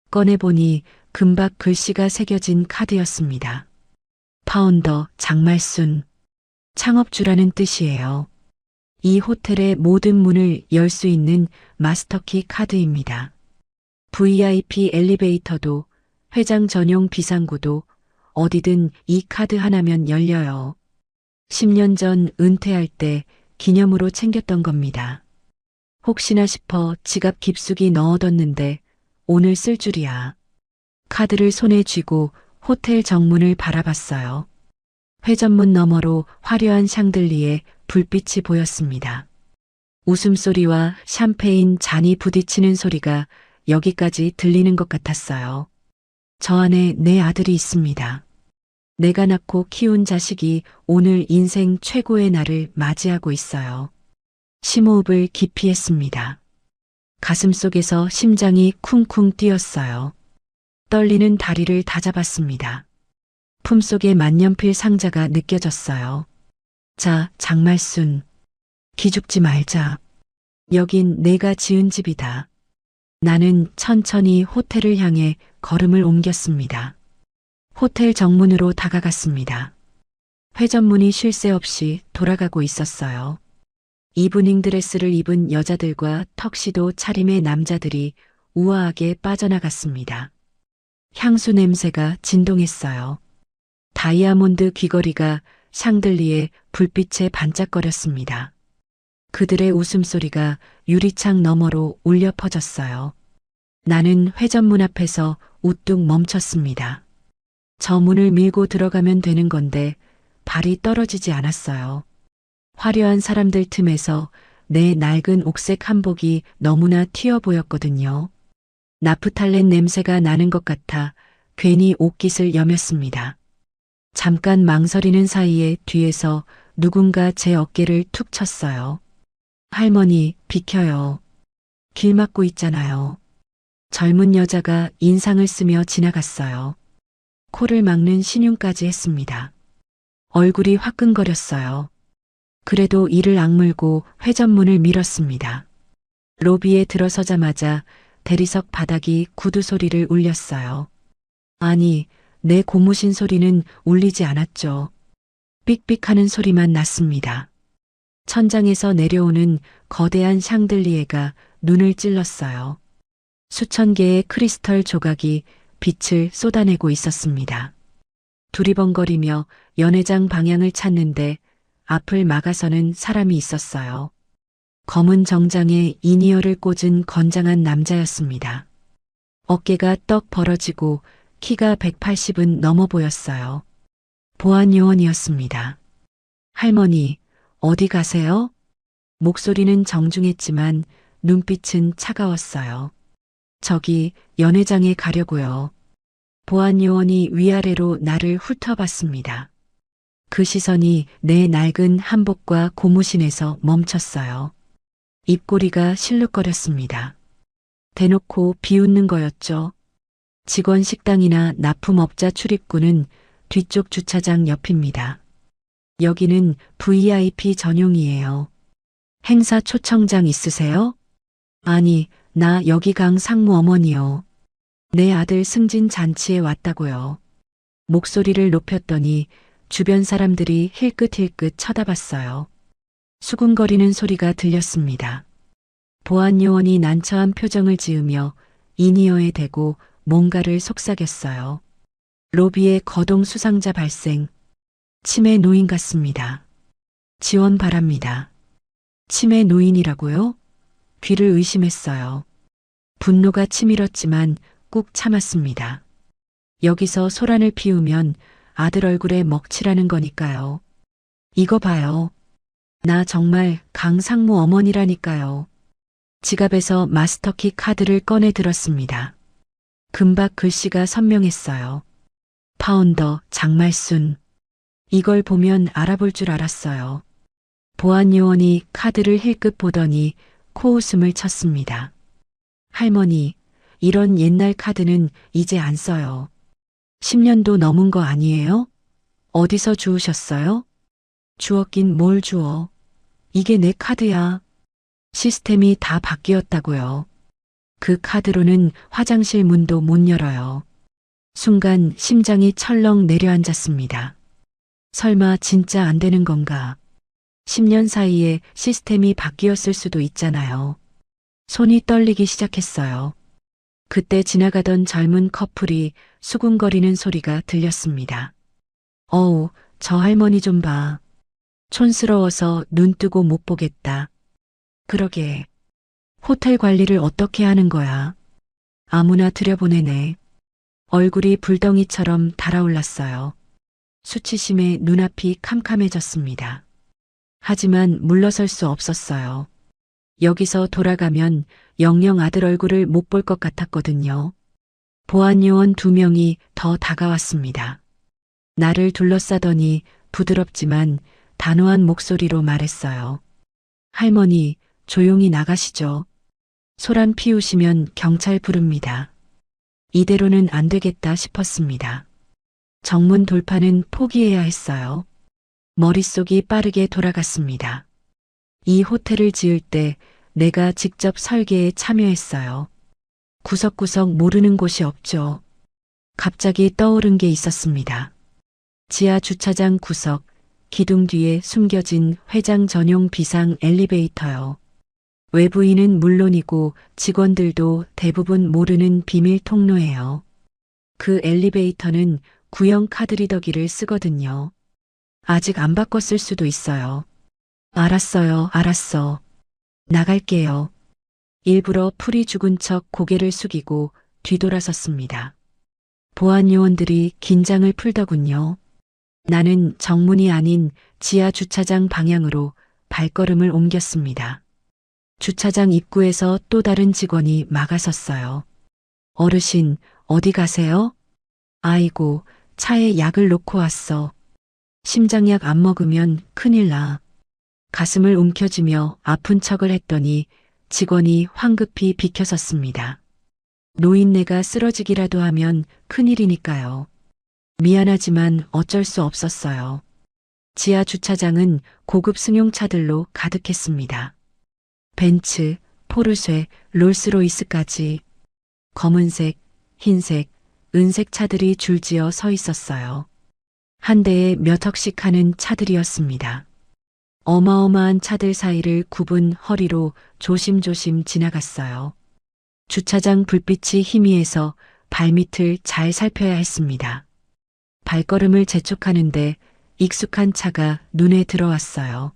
꺼내보니 금박 글씨가 새겨진 카드였습니다. 파운더 장말순. 창업주라는 뜻이에요. 이 호텔의 모든 문을 열 수 있는 마스터키 카드입니다. VIP 엘리베이터도 회장 전용 비상구도 어디든 이 카드 하나면 열려요. 10년 전 은퇴할 때 기념으로 챙겼던 겁니다. 혹시나 싶어 지갑 깊숙이 넣어뒀는데 오늘 쓸 줄이야. 카드를 손에 쥐고 호텔 정문을 바라봤어요. 회전문 너머로 화려한 샹들리에 불빛이 보였습니다. 웃음소리와 샴페인 잔이 부딪히는 소리가 여기까지 들리는 것 같았어요. 저 안에 내 아들이 있습니다. 내가 낳고 키운 자식이 오늘 인생 최고의 날을 맞이하고 있어요. 심호흡을 깊이 했습니다. 가슴속에서 심장이 쿵쿵 뛰었어요. 떨리는 다리를 다잡았습니다. 품속에 만년필 상자가 느껴졌어요. 자, 장말순. 기죽지 말자. 여긴 내가 지은 집이다. 나는 천천히 호텔을 향해 걸음을 옮겼습니다. 호텔 정문으로 다가갔습니다. 회전문이 쉴 새 없이 돌아가고 있었어요. 이브닝 드레스를 입은 여자들과 턱시도 차림의 남자들이 우아하게 빠져나갔습니다. 향수 냄새가 진동했어요. 다이아몬드 귀걸이가 샹들리에 불빛에 반짝거렸습니다. 그들의 웃음소리가 유리창 너머로 울려 퍼졌어요. 나는 회전문 앞에서 우뚝 멈췄습니다. 저 문을 밀고 들어가면 되는 건데 발이 떨어지지 않았어요. 화려한 사람들 틈에서 내 낡은 옥색 한복이 너무나 튀어 보였거든요. 나프탈렌 냄새가 나는 것 같아 괜히 옷깃을 여몄습니다. 잠깐 망설이는 사이에 뒤에서 누군가 제 어깨를 툭 쳤어요. 할머니, 비켜요. 길 막고 있잖아요. 젊은 여자가 인상을 쓰며 지나갔어요. 코를 막는 신용까지 했습니다. 얼굴이 화끈거렸어요. 그래도 이를 악물고 회전문을 밀었습니다. 로비에 들어서자마자 대리석 바닥이 구두 소리를 울렸어요. 아니, 내 고무신 소리는 울리지 않았죠. 삑삑하는 소리만 났습니다. 천장에서 내려오는 거대한 샹들리에가 눈을 찔렀어요. 수천 개의 크리스털 조각이 빛을 쏟아내고 있었습니다. 두리번거리며 연회장 방향을 찾는데 앞을 막아서는 사람이 있었어요. 검은 정장에 이니어를 꽂은 건장한 남자였습니다. 어깨가 떡 벌어지고 키가 180은 넘어 보였어요. 보안 요원이었습니다. 할머니, 어디 가세요? 목소리는 정중했지만 눈빛은 차가웠어요. 저기 연회장에 가려고요. 보안 요원이 위아래로 나를 훑어봤습니다. 그 시선이 내 낡은 한복과 고무신에서 멈췄어요. 입꼬리가 실룩거렸습니다. 대놓고 비웃는 거였죠. 직원 식당이나 납품업자 출입구는 뒤쪽 주차장 옆입니다. 여기는 VIP 전용이에요. 행사 초청장 있으세요? 아니, 나 여기 강 상무 어머니요. 내 아들 승진 잔치에 왔다고요. 목소리를 높였더니 주변 사람들이 힐끗힐끗 쳐다봤어요. 수군거리는 소리가 들렸습니다. 보안 요원이 난처한 표정을 지으며 이니어에 대고 뭔가를 속삭였어요. 로비에 거동 수상자 발생. 치매 노인 같습니다. 지원 바랍니다. 치매 노인이라고요? 귀를 의심했어요. 분노가 치밀었지만 꾹 참았습니다. 여기서 소란을 피우면 아들 얼굴에 먹칠하는 거니까요. 이거 봐요. 나 정말 강상무 어머니라니까요. 지갑에서 마스터키 카드를 꺼내 들었습니다. 금박 글씨가 선명했어요. 파운더 장말순. 이걸 보면 알아볼 줄 알았어요. 보안 요원이 카드를 힐끗 보더니 코웃음을 쳤습니다. 할머니, 이런 옛날 카드는 이제 안 써요. 10년도 넘은 거 아니에요? 어디서 주우셨어요? 주웠긴 뭘 주워. 이게 내 카드야. 시스템이 다 바뀌었다고요. 그 카드로는 화장실 문도 못 열어요. 순간 심장이 철렁 내려앉았습니다. 설마 진짜 안 되는 건가? 10년 사이에 시스템이 바뀌었을 수도 있잖아요. 손이 떨리기 시작했어요. 그때 지나가던 젊은 커플이 수군거리는 소리가 들렸습니다. 어우, 저 할머니 좀 봐. 촌스러워서 눈 뜨고 못 보겠다. 그러게. 호텔 관리를 어떻게 하는 거야? 아무나 들여보내네. 얼굴이 불덩이처럼 달아올랐어요. 수치심에 눈앞이 캄캄해졌습니다. 하지만 물러설 수 없었어요. 여기서 돌아가면 영영 아들 얼굴을 못 볼 것 같았거든요. 보안요원 2명이 더 다가왔습니다. 나를 둘러싸더니 부드럽지만 단호한 목소리로 말했어요. 할머니, 조용히 나가시죠. 소란 피우시면 경찰 부릅니다. 이대로는 안 되겠다 싶었습니다. 정문 돌파는 포기해야 했어요. 머릿속이 빠르게 돌아갔습니다. 이 호텔을 지을 때 내가 직접 설계에 참여했어요. 구석구석 모르는 곳이 없죠. 갑자기 떠오른 게 있었습니다. 지하 주차장 구석, 기둥 뒤에 숨겨진 회장 전용 비상 엘리베이터요. 외부인은 물론이고 직원들도 대부분 모르는 비밀 통로예요. 그 엘리베이터는 구형 카드리더기를 쓰거든요. 아직 안 바꿨을 수도 있어요. 알았어요, 알았어. 나갈게요. 일부러 풀이 죽은 척 고개를 숙이고 뒤돌아섰습니다. 보안 요원들이 긴장을 풀더군요. 나는 정문이 아닌 지하 주차장 방향으로 발걸음을 옮겼습니다. 주차장 입구에서 또 다른 직원이 막아섰어요. 어르신, 어디 가세요? 아이고, 차에 약을 놓고 왔어. 심장약 안 먹으면 큰일 나. 가슴을 움켜쥐며 아픈 척을 했더니 직원이 황급히 비켜섰습니다. 노인네가 쓰러지기라도 하면 큰일이니까요. 미안하지만 어쩔 수 없었어요. 지하 주차장은 고급 승용차들로 가득했습니다. 벤츠, 포르쉐, 롤스로이스까지 검은색, 흰색, 은색 차들이 줄지어 서 있었어요. 한 대에 몇 억씩 하는 차들이었습니다. 어마어마한 차들 사이를 굽은 허리로 조심조심 지나갔어요. 주차장 불빛이 희미해서 발밑을 잘 살펴야 했습니다. 발걸음을 재촉하는데 익숙한 차가 눈에 들어왔어요.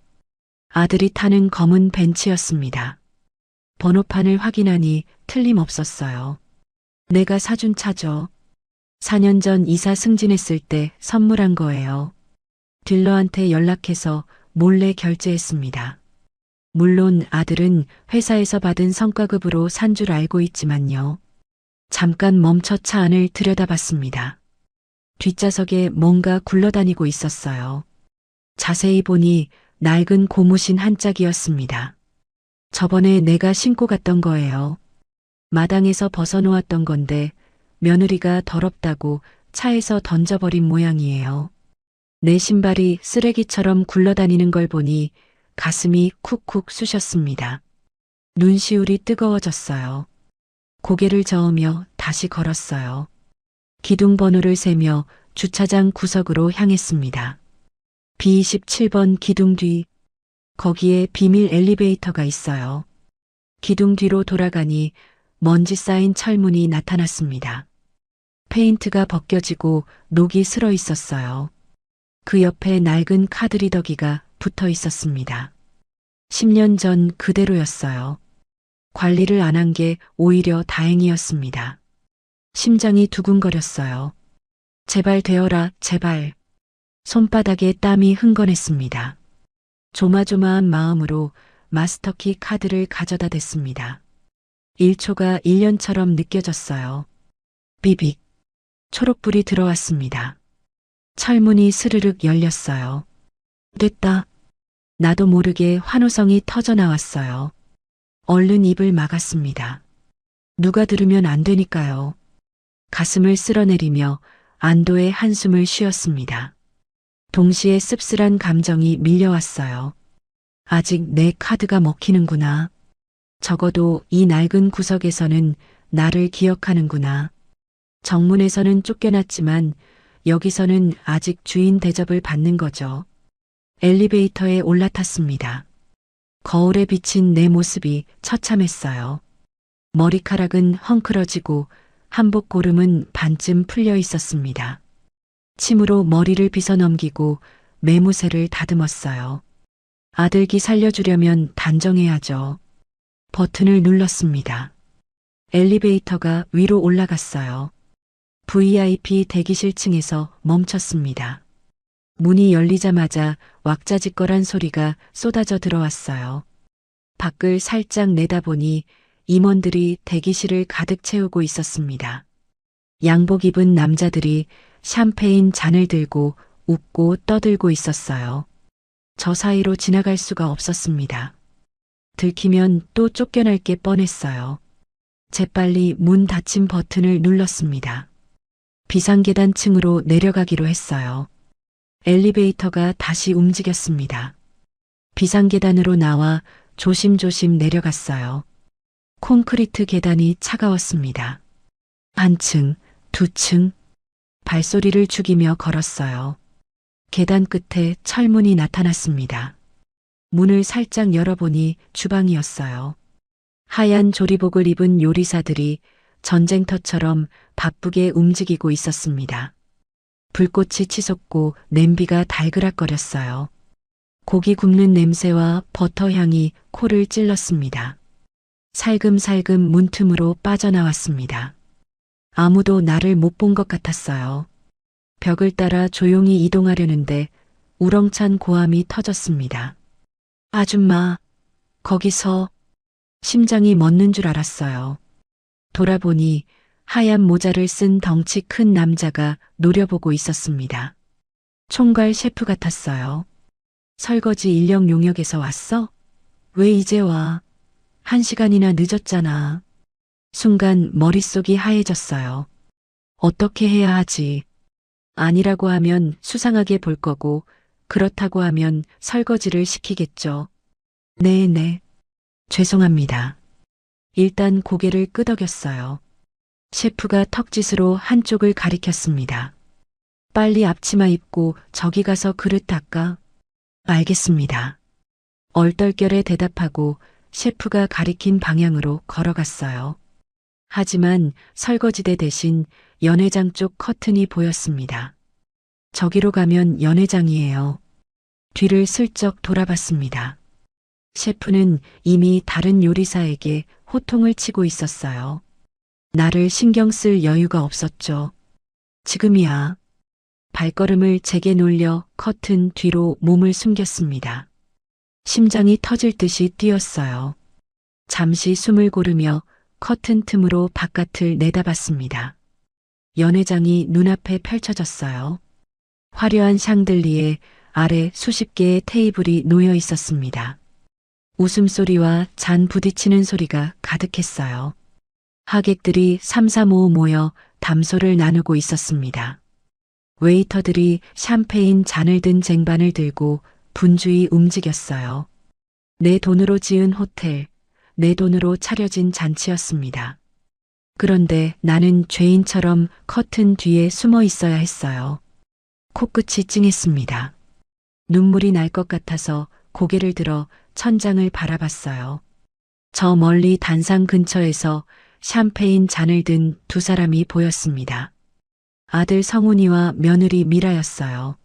아들이 타는 검은 벤츠였습니다. 번호판을 확인하니 틀림없었어요. 내가 사준 차죠. 4년 전 이사 승진했을 때 선물한 거예요. 딜러한테 연락해서 몰래 결제했습니다. 물론 아들은 회사에서 받은 성과급으로 산 줄 알고 있지만요. 잠깐 멈춰 차 안을 들여다봤습니다. 뒷좌석에 뭔가 굴러다니고 있었어요. 자세히 보니 낡은 고무신 한 짝이었습니다. 저번에 내가 신고 갔던 거예요. 마당에서 벗어놓았던 건데 며느리가 더럽다고 차에서 던져버린 모양이에요. 내 신발이 쓰레기처럼 굴러다니는 걸 보니 가슴이 쿡쿡 쑤셨습니다. 눈시울이 뜨거워졌어요. 고개를 저으며 다시 걸었어요. 기둥 번호를 세며 주차장 구석으로 향했습니다. B27번 기둥 뒤, 거기에 비밀 엘리베이터가 있어요. 기둥 뒤로 돌아가니 먼지 쌓인 철문이 나타났습니다. 페인트가 벗겨지고 녹이 슬어 있었어요. 그 옆에 낡은 카드리더기가 붙어 있었습니다. 10년 전 그대로였어요. 관리를 안 한 게 오히려 다행이었습니다. 심장이 두근거렸어요. 제발 되어라, 제발. 손바닥에 땀이 흥건했습니다. 조마조마한 마음으로 마스터키 카드를 가져다 댔습니다. 1초가 1년처럼 느껴졌어요. 비빅. 초록불이 들어왔습니다. 철문이 스르륵 열렸어요. 됐다. 나도 모르게 환호성이 터져 나왔어요. 얼른 입을 막았습니다. 누가 들으면 안 되니까요. 가슴을 쓸어내리며 안도의 한숨을 쉬었습니다. 동시에 씁쓸한 감정이 밀려왔어요. 아직 내 카드가 먹히는구나. 적어도 이 낡은 구석에서는 나를 기억하는구나. 정문에서는 쫓겨났지만 여기서는 아직 주인 대접을 받는 거죠. 엘리베이터에 올라탔습니다. 거울에 비친 내 모습이 처참했어요. 머리카락은 헝클어지고 한복 고름은 반쯤 풀려 있었습니다. 침으로 머리를 빗어넘기고 매무새를 다듬었어요. 아들기 살려주려면 단정해야죠. 버튼을 눌렀습니다. 엘리베이터가 위로 올라갔어요. VIP 대기실 층에서 멈췄습니다. 문이 열리자마자 왁자지껄한 소리가 쏟아져 들어왔어요. 밖을 살짝 내다보니 임원들이 대기실을 가득 채우고 있었습니다. 양복 입은 남자들이 샴페인 잔을 들고 웃고 떠들고 있었어요. 저 사이로 지나갈 수가 없었습니다. 들키면 또 쫓겨날 게 뻔했어요. 재빨리 문 닫힘 버튼을 눌렀습니다. 비상계단 층으로 내려가기로 했어요. 엘리베이터가 다시 움직였습니다. 비상계단으로 나와 조심조심 내려갔어요. 콘크리트 계단이 차가웠습니다. 한 층, 두 층, 발소리를 죽이며 걸었어요. 계단 끝에 철문이 나타났습니다. 문을 살짝 열어보니 주방이었어요. 하얀 조리복을 입은 요리사들이 전쟁터처럼 바쁘게 움직이고 있었습니다. 불꽃이 치솟고 냄비가 달그락거렸어요. 고기 굽는 냄새와 버터 향이 코를 찔렀습니다. 살금살금 문틈으로 빠져나왔습니다. 아무도 나를 못 본 것 같았어요. 벽을 따라 조용히 이동하려는데 우렁찬 고함이 터졌습니다. 아줌마, 거기서. 심장이 멎는 줄 알았어요. 돌아보니 하얀 모자를 쓴 덩치 큰 남자가 노려보고 있었습니다. 총괄 셰프 같았어요. 설거지 인력 용역에서 왔어? 왜 이제 와? 1시간이나 늦었잖아. 순간 머릿속이 하얘졌어요. 어떻게 해야 하지? 아니라고 하면 수상하게 볼 거고, 그렇다고 하면 설거지를 시키겠죠. 네네. 죄송합니다. 일단 고개를 끄덕였어요. 셰프가 턱짓으로 한쪽을 가리켰습니다. 빨리 앞치마 입고 저기 가서 그릇 닦아. 알겠습니다. 얼떨결에 대답하고 셰프가 가리킨 방향으로 걸어갔어요. 하지만 설거지대 대신 연회장 쪽 커튼이 보였습니다. 저기로 가면 연회장이에요. 뒤를 슬쩍 돌아봤습니다. 셰프는 이미 다른 요리사에게 호통을 치고 있었어요. 나를 신경 쓸 여유가 없었죠. 지금이야. 발걸음을 제게 놀려 커튼 뒤로 몸을 숨겼습니다. 심장이 터질 듯이 뛰었어요. 잠시 숨을 고르며 커튼 틈으로 바깥을 내다봤습니다. 연회장이 눈앞에 펼쳐졌어요. 화려한 샹들리에 아래 수십 개의 테이블이 놓여 있었습니다. 웃음소리와 잔 부딪히는 소리가 가득했어요. 하객들이 삼삼오오 모여 담소를 나누고 있었습니다. 웨이터들이 샴페인 잔을 든 쟁반을 들고 분주히 움직였어요. 내 돈으로 지은 호텔, 내 돈으로 차려진 잔치였습니다. 그런데 나는 죄인처럼 커튼 뒤에 숨어 있어야 했어요. 코끝이 찡했습니다. 눈물이 날 것 같아서 고개를 들어 천장을 바라봤어요. 저 멀리 단상 근처에서 샴페인 잔을 든 두 사람이 보였습니다. 아들 성훈이와 며느리 미라였어요.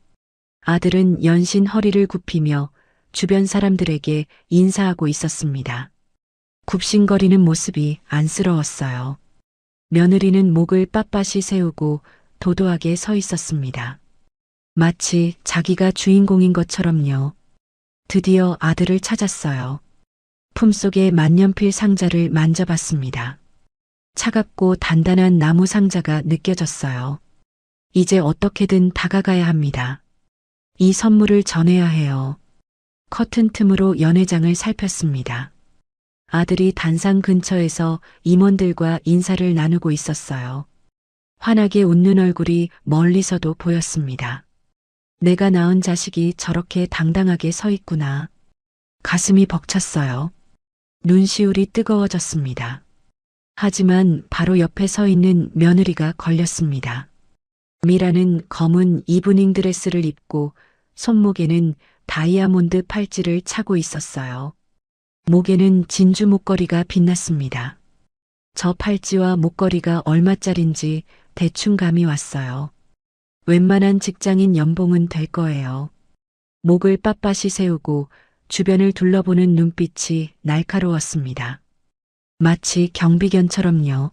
아들은 연신 허리를 굽히며 주변 사람들에게 인사하고 있었습니다. 굽신거리는 모습이 안쓰러웠어요. 며느리는 목을 빳빳이 세우고 도도하게 서 있었습니다. 마치 자기가 주인공인 것처럼요. 드디어 아들을 찾았어요. 품속에 만년필 상자를 만져봤습니다. 차갑고 단단한 나무 상자가 느껴졌어요. 이제 어떻게든 다가가야 합니다. 이 선물을 전해야 해요. 커튼 틈으로 연회장을 살폈습니다. 아들이 단상 근처에서 임원들과 인사를 나누고 있었어요. 환하게 웃는 얼굴이 멀리서도 보였습니다. 내가 낳은 자식이 저렇게 당당하게 서 있구나. 가슴이 벅찼어요. 눈시울이 뜨거워졌습니다. 하지만 바로 옆에 서 있는 며느리가 걸렸습니다. 미라는 검은 이브닝 드레스를 입고 손목에는 다이아몬드 팔찌를 차고 있었어요. 목에는 진주 목걸이가 빛났습니다. 저 팔찌와 목걸이가 얼마짜린지 대충 감이 왔어요. 웬만한 직장인 연봉은 될 거예요. 목을 빳빳이 세우고 주변을 둘러보는 눈빛이 날카로웠습니다. 마치 경비견처럼요.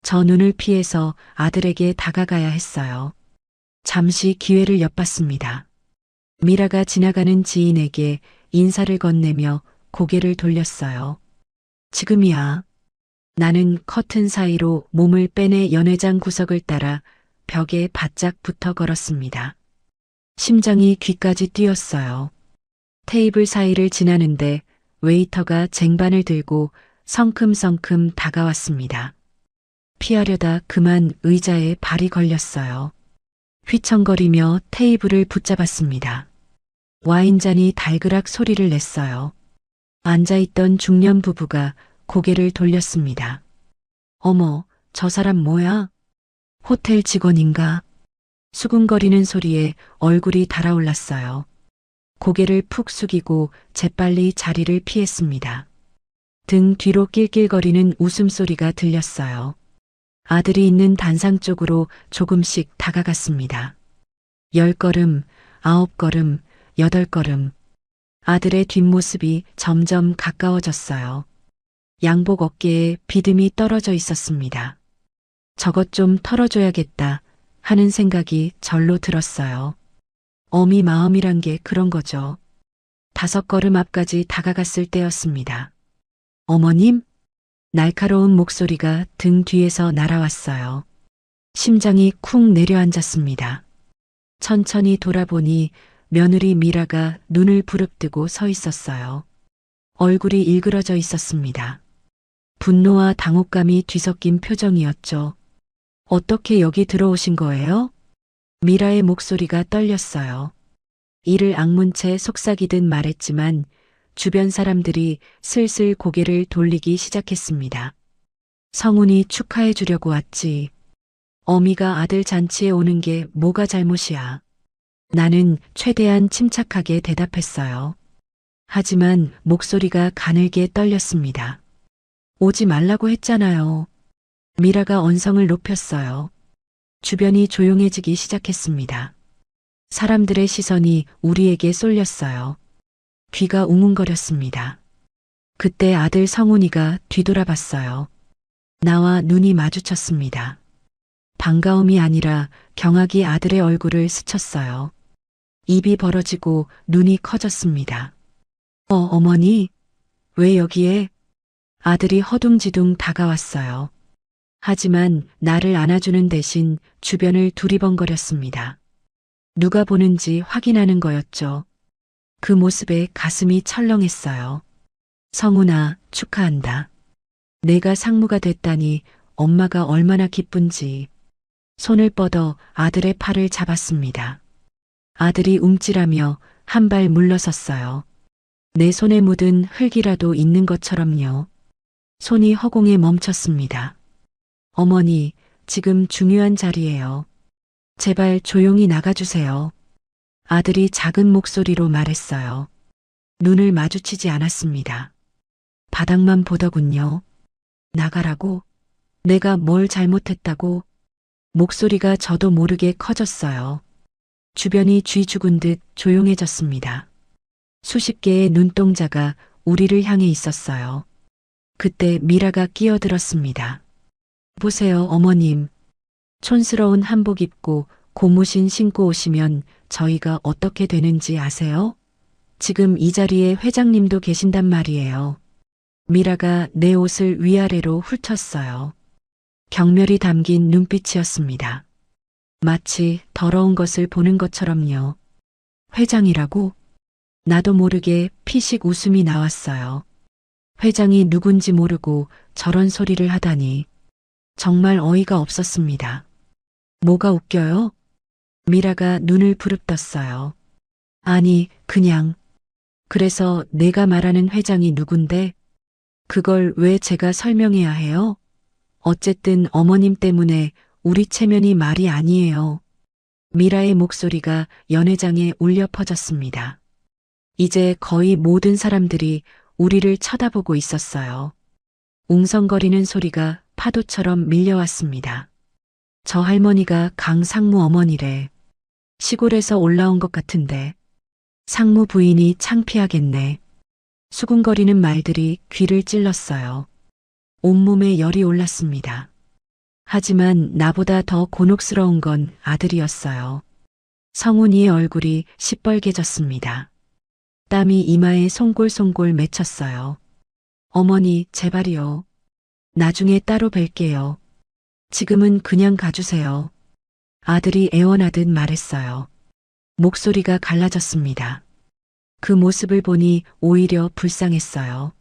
저 눈을 피해서 아들에게 다가가야 했어요. 잠시 기회를 엿봤습니다. 미라가 지나가는 지인에게 인사를 건네며 고개를 돌렸어요. 지금이야. 나는 커튼 사이로 몸을 빼내 연회장 구석을 따라 벽에 바짝 붙어 걸었습니다. 심장이 귀까지 뛰었어요. 테이블 사이를 지나는데 웨이터가 쟁반을 들고 성큼성큼 다가왔습니다. 피하려다 그만 의자에 발이 걸렸어요. 휘청거리며 테이블을 붙잡았습니다. 와인잔이 달그락 소리를 냈어요. 앉아있던 중년 부부가 고개를 돌렸습니다. 어머, 저 사람 뭐야? 호텔 직원인가? 수군거리는 소리에 얼굴이 달아올랐어요. 고개를 푹 숙이고 재빨리 자리를 피했습니다. 등 뒤로 낄낄거리는 웃음소리가 들렸어요. 아들이 있는 단상 쪽으로 조금씩 다가갔습니다. 10걸음, 9걸음, 8걸음. 아들의 뒷모습이 점점 가까워졌어요. 양복 어깨에 비듬이 떨어져 있었습니다. 저것 좀 털어줘야겠다 하는 생각이 절로 들었어요. 어미 마음이란 게 그런 거죠. 5걸음 앞까지 다가갔을 때였습니다. 어머님? 날카로운 목소리가 등 뒤에서 날아왔어요. 심장이 쿵 내려앉았습니다. 천천히 돌아보니 며느리 미라가 눈을 부릅뜨고 서 있었어요. 얼굴이 일그러져 있었습니다. 분노와 당혹감이 뒤섞인 표정이었죠. 어떻게 여기 들어오신 거예요? 미라의 목소리가 떨렸어요. 이를 악문 채 속삭이듯 말했지만 주변 사람들이 슬슬 고개를 돌리기 시작했습니다. 성훈이 축하해 주려고 왔지. 어미가 아들 잔치에 오는 게 뭐가 잘못이야. 나는 최대한 침착하게 대답했어요. 하지만 목소리가 가늘게 떨렸습니다. 오지 말라고 했잖아요. 미라가 언성을 높였어요. 주변이 조용해지기 시작했습니다. 사람들의 시선이 우리에게 쏠렸어요. 귀가 웅웅거렸습니다. 그때 아들 성훈이가 뒤돌아봤어요. 나와 눈이 마주쳤습니다. 반가움이 아니라 경악이 아들의 얼굴을 스쳤어요. 입이 벌어지고 눈이 커졌습니다. 어머니, 왜 여기에? 아들이 허둥지둥 다가왔어요. 하지만 나를 안아주는 대신 주변을 두리번거렸습니다. 누가 보는지 확인하는 거였죠. 그 모습에 가슴이 철렁했어요. 성훈아, 축하한다. 내가 상무가 됐다니 엄마가 얼마나 기쁜지. 손을 뻗어 아들의 팔을 잡았습니다. 아들이 움찔하며 한 발 물러섰어요. 내 손에 묻은 흙이라도 있는 것처럼요. 손이 허공에 멈췄습니다. 어머니, 지금 중요한 자리예요. 제발 조용히 나가주세요. 아들이 작은 목소리로 말했어요. 눈을 마주치지 않았습니다. 바닥만 보더군요. 나가라고? 내가 뭘 잘못했다고? 목소리가 저도 모르게 커졌어요. 주변이 쥐 죽은 듯 조용해졌습니다. 수십 개의 눈동자가 우리를 향해 있었어요. 그때 미라가 끼어들었습니다. 보세요, 어머님. 촌스러운 한복 입고 고무신 신고 오시면 저희가 어떻게 되는지 아세요? 지금 이 자리에 회장님도 계신단 말이에요. 미라가 내 옷을 위아래로 훑었어요. 경멸이 담긴 눈빛이었습니다. 마치 더러운 것을 보는 것처럼요. 회장이라고? 나도 모르게 피식 웃음이 나왔어요. 회장이 누군지 모르고 저런 소리를 하다니 정말 어이가 없었습니다. 뭐가 웃겨요? 미라가 눈을 부릅떴어요. 아니, 그냥. 그래서 내가 말하는 회장이 누군데? 그걸 왜 제가 설명해야 해요? 어쨌든 어머님 때문에 우리 체면이 말이 아니에요. 미라의 목소리가 연회장에 울려 퍼졌습니다. 이제 거의 모든 사람들이 우리를 쳐다보고 있었어요. 웅성거리는 소리가 파도처럼 밀려왔습니다. 저 할머니가 강 상무 어머니래. 시골에서 올라온 것 같은데. 상무 부인이 창피하겠네. 수군거리는 말들이 귀를 찔렀어요. 온몸에 열이 올랐습니다. 하지만 나보다 더 곤혹스러운 건 아들이었어요. 성훈이의 얼굴이 시뻘개졌습니다. 땀이 이마에 송골송골 맺혔어요. 어머니, 제발이요. 나중에 따로 뵐게요. 지금은 그냥 가주세요. 아들이 애원하듯 말했어요. 목소리가 갈라졌습니다. 그 모습을 보니 오히려 불쌍했어요.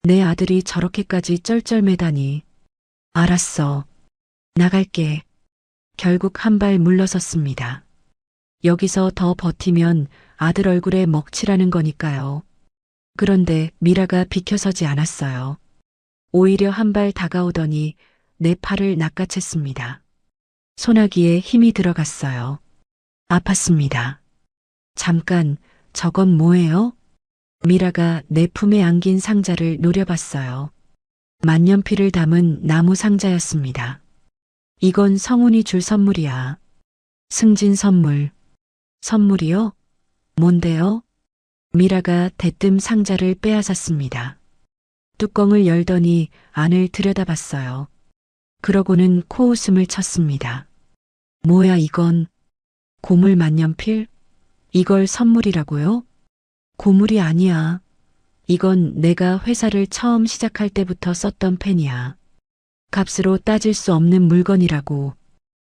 내 아들이 저렇게까지 쩔쩔매다니. 알았어. 나갈게. 결국 한 발 물러섰습니다. 여기서 더 버티면 아들 얼굴에 먹칠하는 거니까요. 그런데 미라가 비켜서지 않았어요. 오히려 한 발 다가오더니 내 팔을 낚아챘습니다. 소나기에 힘이 들어갔어요. 아팠습니다. 잠깐, 저건 뭐예요? 미라가 내 품에 안긴 상자를 노려봤어요. 만년필을 담은 나무 상자였습니다. 이건 성훈이 줄 선물이야. 승진 선물. 선물이요? 뭔데요? 미라가 대뜸 상자를 빼앗았습니다. 뚜껑을 열더니 안을 들여다봤어요. 그러고는 코웃음을 쳤습니다. 뭐야 이건? 고물 만년필? 이걸 선물이라고요? 고물이 아니야. 이건 내가 회사를 처음 시작할 때부터 썼던 펜이야. 값으로 따질 수 없는 물건이라고.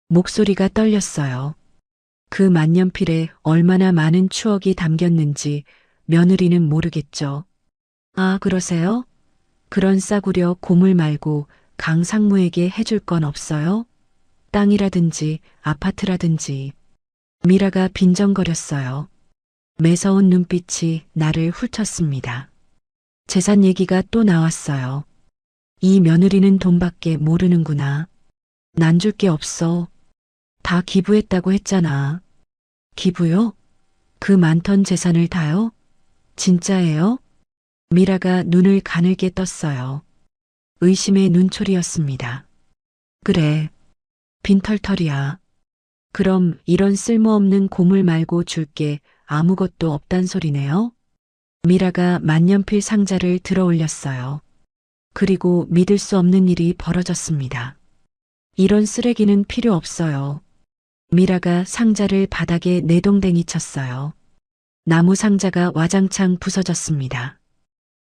목소리가 떨렸어요. 그 만년필에 얼마나 많은 추억이 담겼는지 며느리는 모르겠죠. 아, 그러세요? 그런 싸구려 고물 말고 강 상무에게 해줄 건 없어요? 땅이라든지 아파트라든지. 미라가 빈정거렸어요. 매서운 눈빛이 나를 훑었습니다. 재산 얘기가 또 나왔어요. 이 며느리는 돈밖에 모르는구나. 난 줄 게 없어. 다 기부했다고 했잖아. 기부요? 그 많던 재산을 다요? 진짜예요? 미라가 눈을 가늘게 떴어요. 의심의 눈초리였습니다. 그래. 빈털털이야. 그럼 이런 쓸모없는 고물 말고 줄게 아무것도 없단 소리네요? 미라가 만년필 상자를 들어 올렸어요. 그리고 믿을 수 없는 일이 벌어졌습니다. 이런 쓰레기는 필요 없어요. 미라가 상자를 바닥에 내동댕이 쳤어요. 나무 상자가 와장창 부서졌습니다.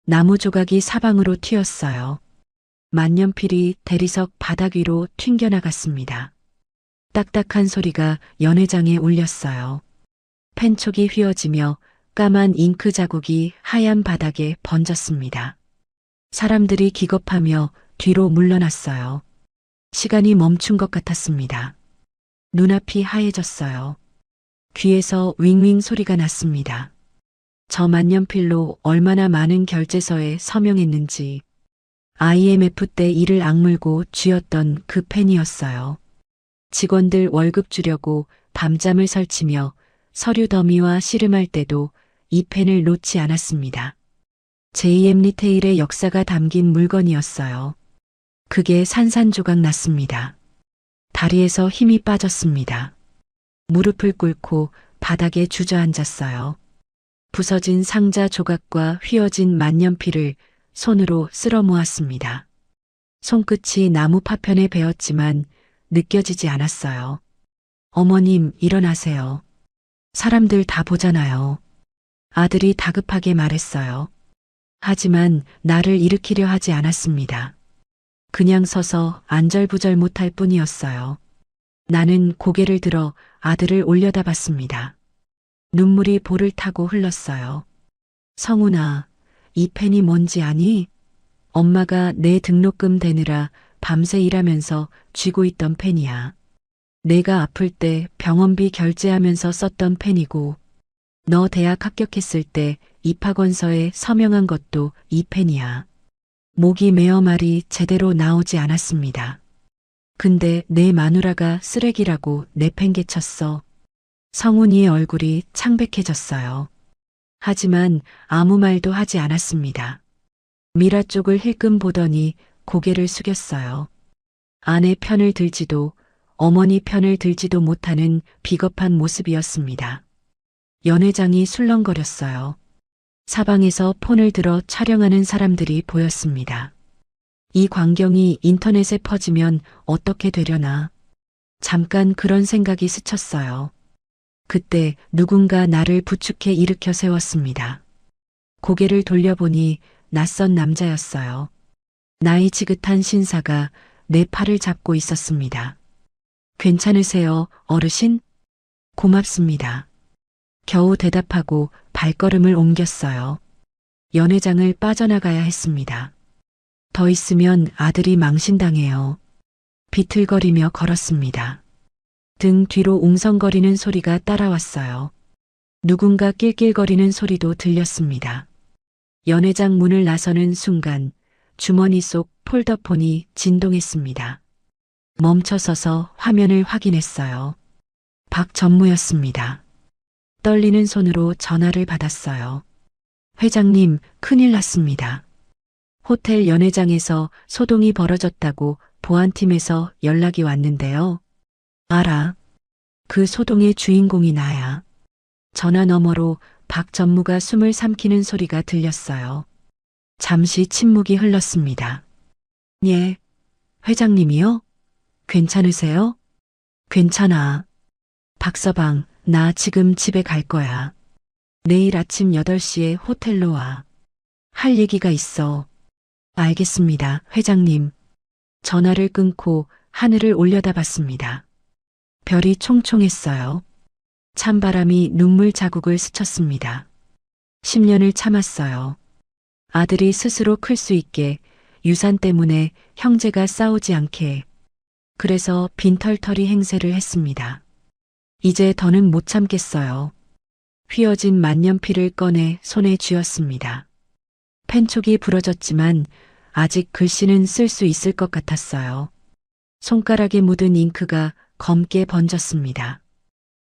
나무 조각이 사방으로 튀었어요. 만년필이 대리석 바닥 위로 튕겨나갔습니다. 딱딱한 소리가 연회장에 울렸어요. 펜촉이 휘어지며 까만 잉크 자국이 하얀 바닥에 번졌습니다. 사람들이 기겁하며 뒤로 물러났어요. 시간이 멈춘 것 같았습니다. 눈앞이 하얘졌어요. 귀에서 윙윙 소리가 났습니다. 저 만년필로 얼마나 많은 결제서에 서명했는지. IMF 때 이를 악물고 쥐었던 그 펜이었어요. 직원들 월급 주려고 밤잠을 설치며 서류 더미와 씨름할 때도 이 펜을 놓지 않았습니다. JM 리테일의 역사가 담긴 물건이었어요. 그게 산산조각 났습니다. 다리에서 힘이 빠졌습니다. 무릎을 꿇고 바닥에 주저앉았어요. 부서진 상자 조각과 휘어진 만년필을 손으로 쓸어 모았습니다. 손끝이 나무 파편에 베었지만 느껴지지 않았어요. 어머님, 일어나세요. 사람들 다 보잖아요. 아들이 다급하게 말했어요. 하지만 나를 일으키려 하지 않았습니다. 그냥 서서 안절부절 못할 뿐이었어요. 나는 고개를 들어 아들을 올려다봤습니다. 눈물이 볼을 타고 흘렀어요. 성훈아, 이 펜이 뭔지 아니? 엄마가 내 등록금 대느라 밤새 일하면서 쥐고 있던 펜이야. 내가 아플 때 병원비 결제하면서 썼던 펜이고, 너 대학 합격했을 때 입학원서에 서명한 것도 이 펜이야. 목이 메어 말이 제대로 나오지 않았습니다. 근데 내 마누라가 쓰레기라고 내팽개쳤어. 성훈이의 얼굴이 창백해졌어요. 하지만 아무 말도 하지 않았습니다. 미라 쪽을 힐끔 보더니 고개를 숙였어요. 아내 편을 들지도 어머니 편을 들지도 못하는 비겁한 모습이었습니다. 연회장이 술렁거렸어요. 사방에서 폰을 들어 촬영하는 사람들이 보였습니다. 이 광경이 인터넷에 퍼지면 어떻게 되려나. 잠깐 그런 생각이 스쳤어요. 그때 누군가 나를 부축해 일으켜 세웠습니다. 고개를 돌려보니 낯선 남자였어요. 나이 지긋한 신사가 내 팔을 잡고 있었습니다. 괜찮으세요, 어르신? 고맙습니다. 겨우 대답하고 발걸음을 옮겼어요. 연회장을 빠져나가야 했습니다. 더 있으면 아들이 망신당해요. 비틀거리며 걸었습니다. 등 뒤로 웅성거리는 소리가 따라왔어요. 누군가 낄낄거리는 소리도 들렸습니다. 연회장 문을 나서는 순간 주머니 속 폴더폰이 진동했습니다. 멈춰서서 화면을 확인했어요. 박전무였습니다. 떨리는 손으로 전화를 받았어요. 회장님, 큰일 났습니다. 호텔 연회장에서 소동이 벌어졌다고 보안팀에서 연락이 왔는데요. 알아. 그 소동의 주인공이 나야. 전화 너머로 박 전무가 숨을 삼키는 소리가 들렸어요. 잠시 침묵이 흘렀습니다. 예. 회장님이요? 괜찮으세요? 괜찮아. 박서방, 나 지금 집에 갈 거야. 내일 아침 8시에 호텔로 와. 할 얘기가 있어. 알겠습니다, 회장님. 전화를 끊고 하늘을 올려다봤습니다. 별이 총총했어요. 찬바람이 눈물 자국을 스쳤습니다. 10년을 참았어요. 아들이 스스로 클 수 있게, 유산 때문에 형제가 싸우지 않게. 그래서 빈털터리 행세를 했습니다. 이제 더는 못 참겠어요. 휘어진 만년필을 꺼내 손에 쥐었습니다. 펜촉이 부러졌지만 아직 글씨는 쓸 수 있을 것 같았어요. 손가락에 묻은 잉크가 검게 번졌습니다.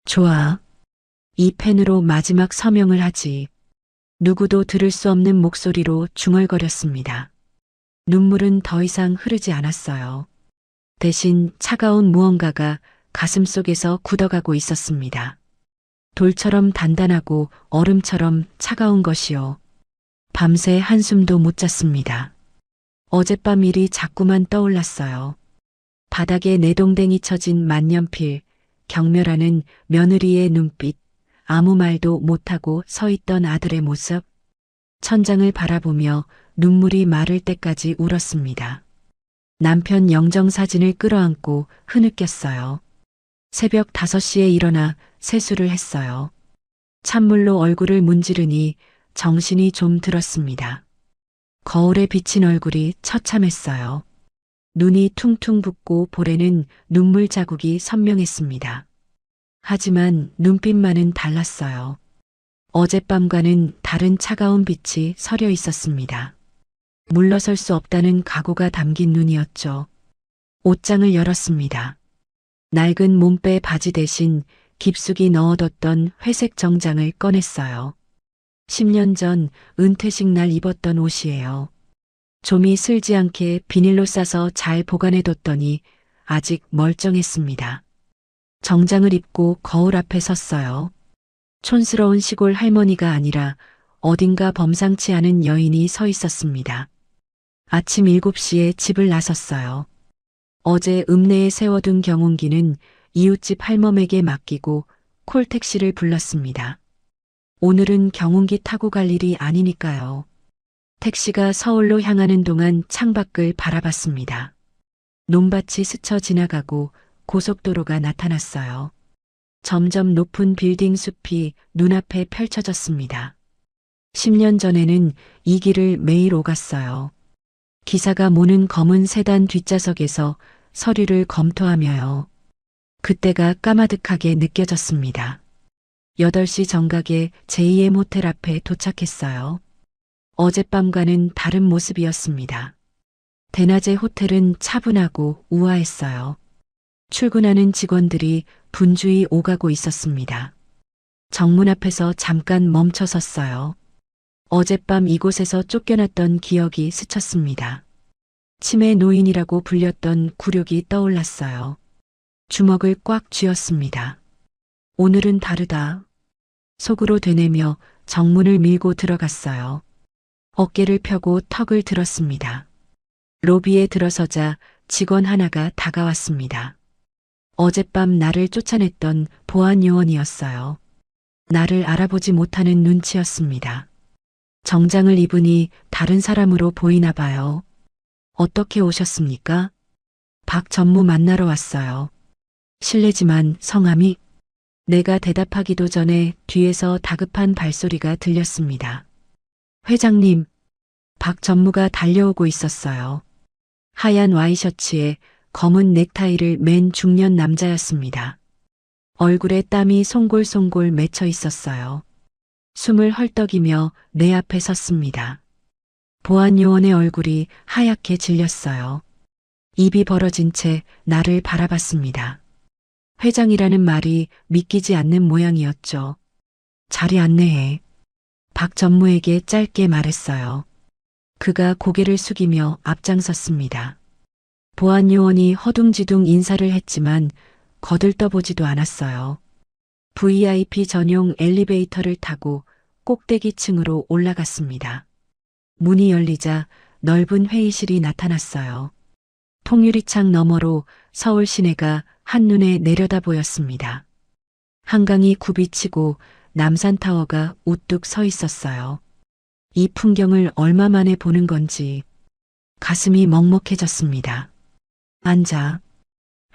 좋아. 이 펜으로 마지막 서명을 하지. 누구도 들을 수 없는 목소리로 중얼거렸습니다. 눈물은 더 이상 흐르지 않았어요. 대신 차가운 무언가가 가슴 속에서 굳어가고 있었습니다. 돌처럼 단단하고 얼음처럼 차가운 것이요. 밤새 한숨도 못 잤습니다. 어젯밤 일이 자꾸만 떠올랐어요. 바닥에 내동댕이 쳐진 만년필, 경멸하는 며느리의 눈빛, 아무 말도 못하고 서 있던 아들의 모습. 천장을 바라보며 눈물이 마를 때까지 울었습니다. 남편 영정사진을 끌어안고 흐느꼈어요. 새벽 5시에 일어나 세수를 했어요. 찬물로 얼굴을 문지르니 정신이 좀 들었습니다. 거울에 비친 얼굴이 처참했어요. 눈이 퉁퉁 붓고 볼에는 눈물 자국이 선명했습니다. 하지만 눈빛만은 달랐어요. 어젯밤과는 다른 차가운 빛이 서려 있었습니다. 물러설 수 없다는 각오가 담긴 눈이었죠. 옷장을 열었습니다. 낡은 몸빼 바지 대신 깊숙이 넣어뒀던 회색 정장을 꺼냈어요. 10년 전 은퇴식 날 입었던 옷이에요. 좀이 슬지 않게 비닐로 싸서 잘 보관해뒀더니 아직 멀쩡했습니다. 정장을 입고 거울 앞에 섰어요. 촌스러운 시골 할머니가 아니라 어딘가 범상치 않은 여인이 서 있었습니다. 아침 7시에 집을 나섰어요. 어제 읍내에 세워둔 경운기는 이웃집 할멈에게 맡기고 콜택시를 불렀습니다. 오늘은 경운기 타고 갈 일이 아니니까요. 택시가 서울로 향하는 동안 창밖을 바라봤습니다. 논밭이 스쳐 지나가고 고속도로가 나타났어요. 점점 높은 빌딩 숲이 눈앞에 펼쳐졌습니다. 10년 전에는 이 길을 매일 오갔어요. 기사가 모는 검은 세단 뒷좌석에서 서류를 검토하며요. 그때가 까마득하게 느껴졌습니다. 8시 정각에 제2의 모텔 앞에 도착했어요. 어젯밤과는 다른 모습이었습니다. 대낮의 호텔은 차분하고 우아했어요. 출근하는 직원들이 분주히 오가고 있었습니다. 정문 앞에서 잠깐 멈춰 섰어요. 어젯밤 이곳에서 쫓겨났던 기억이 스쳤습니다. 치매 노인이라고 불렸던 굴욕이 떠올랐어요. 주먹을 꽉 쥐었습니다. 오늘은 다르다. 속으로 되뇌며 정문을 밀고 들어갔어요. 어깨를 펴고 턱을 들었습니다. 로비에 들어서자 직원 하나가 다가왔습니다. 어젯밤 나를 쫓아냈던 보안 요원이었어요. 나를 알아보지 못하는 눈치였습니다. 정장을 입으니 다른 사람으로 보이나 봐요. 어떻게 오셨습니까? 박 전무 만나러 왔어요. 실례지만 성함이? 내가 대답하기도 전에 뒤에서 다급한 발소리가 들렸습니다. 회장님, 박 전무가 달려오고 있었어요. 하얀 와이셔츠에 검은 넥타이를 맨 중년 남자였습니다. 얼굴에 땀이 송골송골 맺혀 있었어요. 숨을 헐떡이며 내 앞에 섰습니다. 보안 요원의 얼굴이 하얗게 질렸어요. 입이 벌어진 채 나를 바라봤습니다. 회장이라는 말이 믿기지 않는 모양이었죠. 자리 안내해. 박 전무에게 짧게 말했어요. 그가 고개를 숙이며 앞장섰습니다. 보안 요원이 허둥지둥 인사를 했지만 거들떠보지도 않았어요. VIP 전용 엘리베이터를 타고 꼭대기층으로 올라갔습니다. 문이 열리자 넓은 회의실이 나타났어요. 통유리창 너머로 서울 시내가 한눈에 내려다 보였습니다. 한강이 굽이치고 남산타워가 우뚝 서 있었어요. 이 풍경을 얼마 만에 보는 건지 가슴이 먹먹해졌습니다. 앉아.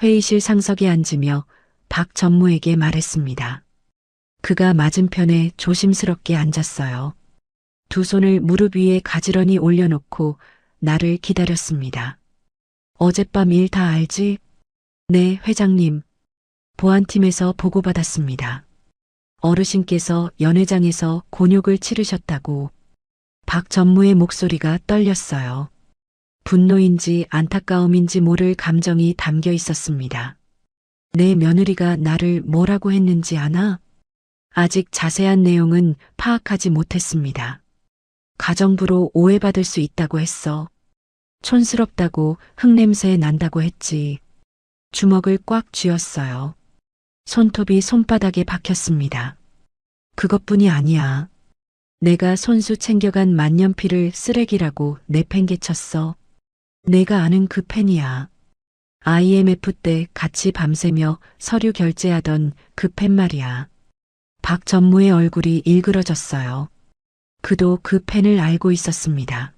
회의실 상석에 앉으며 박 전무에게 말했습니다. 그가 맞은편에 조심스럽게 앉았어요. 두 손을 무릎 위에 가지런히 올려놓고 나를 기다렸습니다. 어젯밤 일 다 알지? 네, 회장님. 보안팀에서 보고받았습니다. 어르신께서 연회장에서 곤욕을 치르셨다고. 박 전무의 목소리가 떨렸어요. 분노인지 안타까움인지 모를 감정이 담겨 있었습니다. 내 며느리가 나를 뭐라고 했는지 아나? 아직 자세한 내용은 파악하지 못했습니다. 가정부로 오해받을 수 있다고 했어. 촌스럽다고 흙냄새 난다고 했지. 주먹을 꽉 쥐었어요. 손톱이 손바닥에 박혔습니다. 그것뿐이 아니야. 내가 손수 챙겨간 만년필을 쓰레기라고 내팽개쳤어. 내가 아는 그 펜이야. IMF 때 같이 밤새며 서류 결제하던 그 펜 말이야. 박 전무의 얼굴이 일그러졌어요. 그도 그 펜을 알고 있었습니다.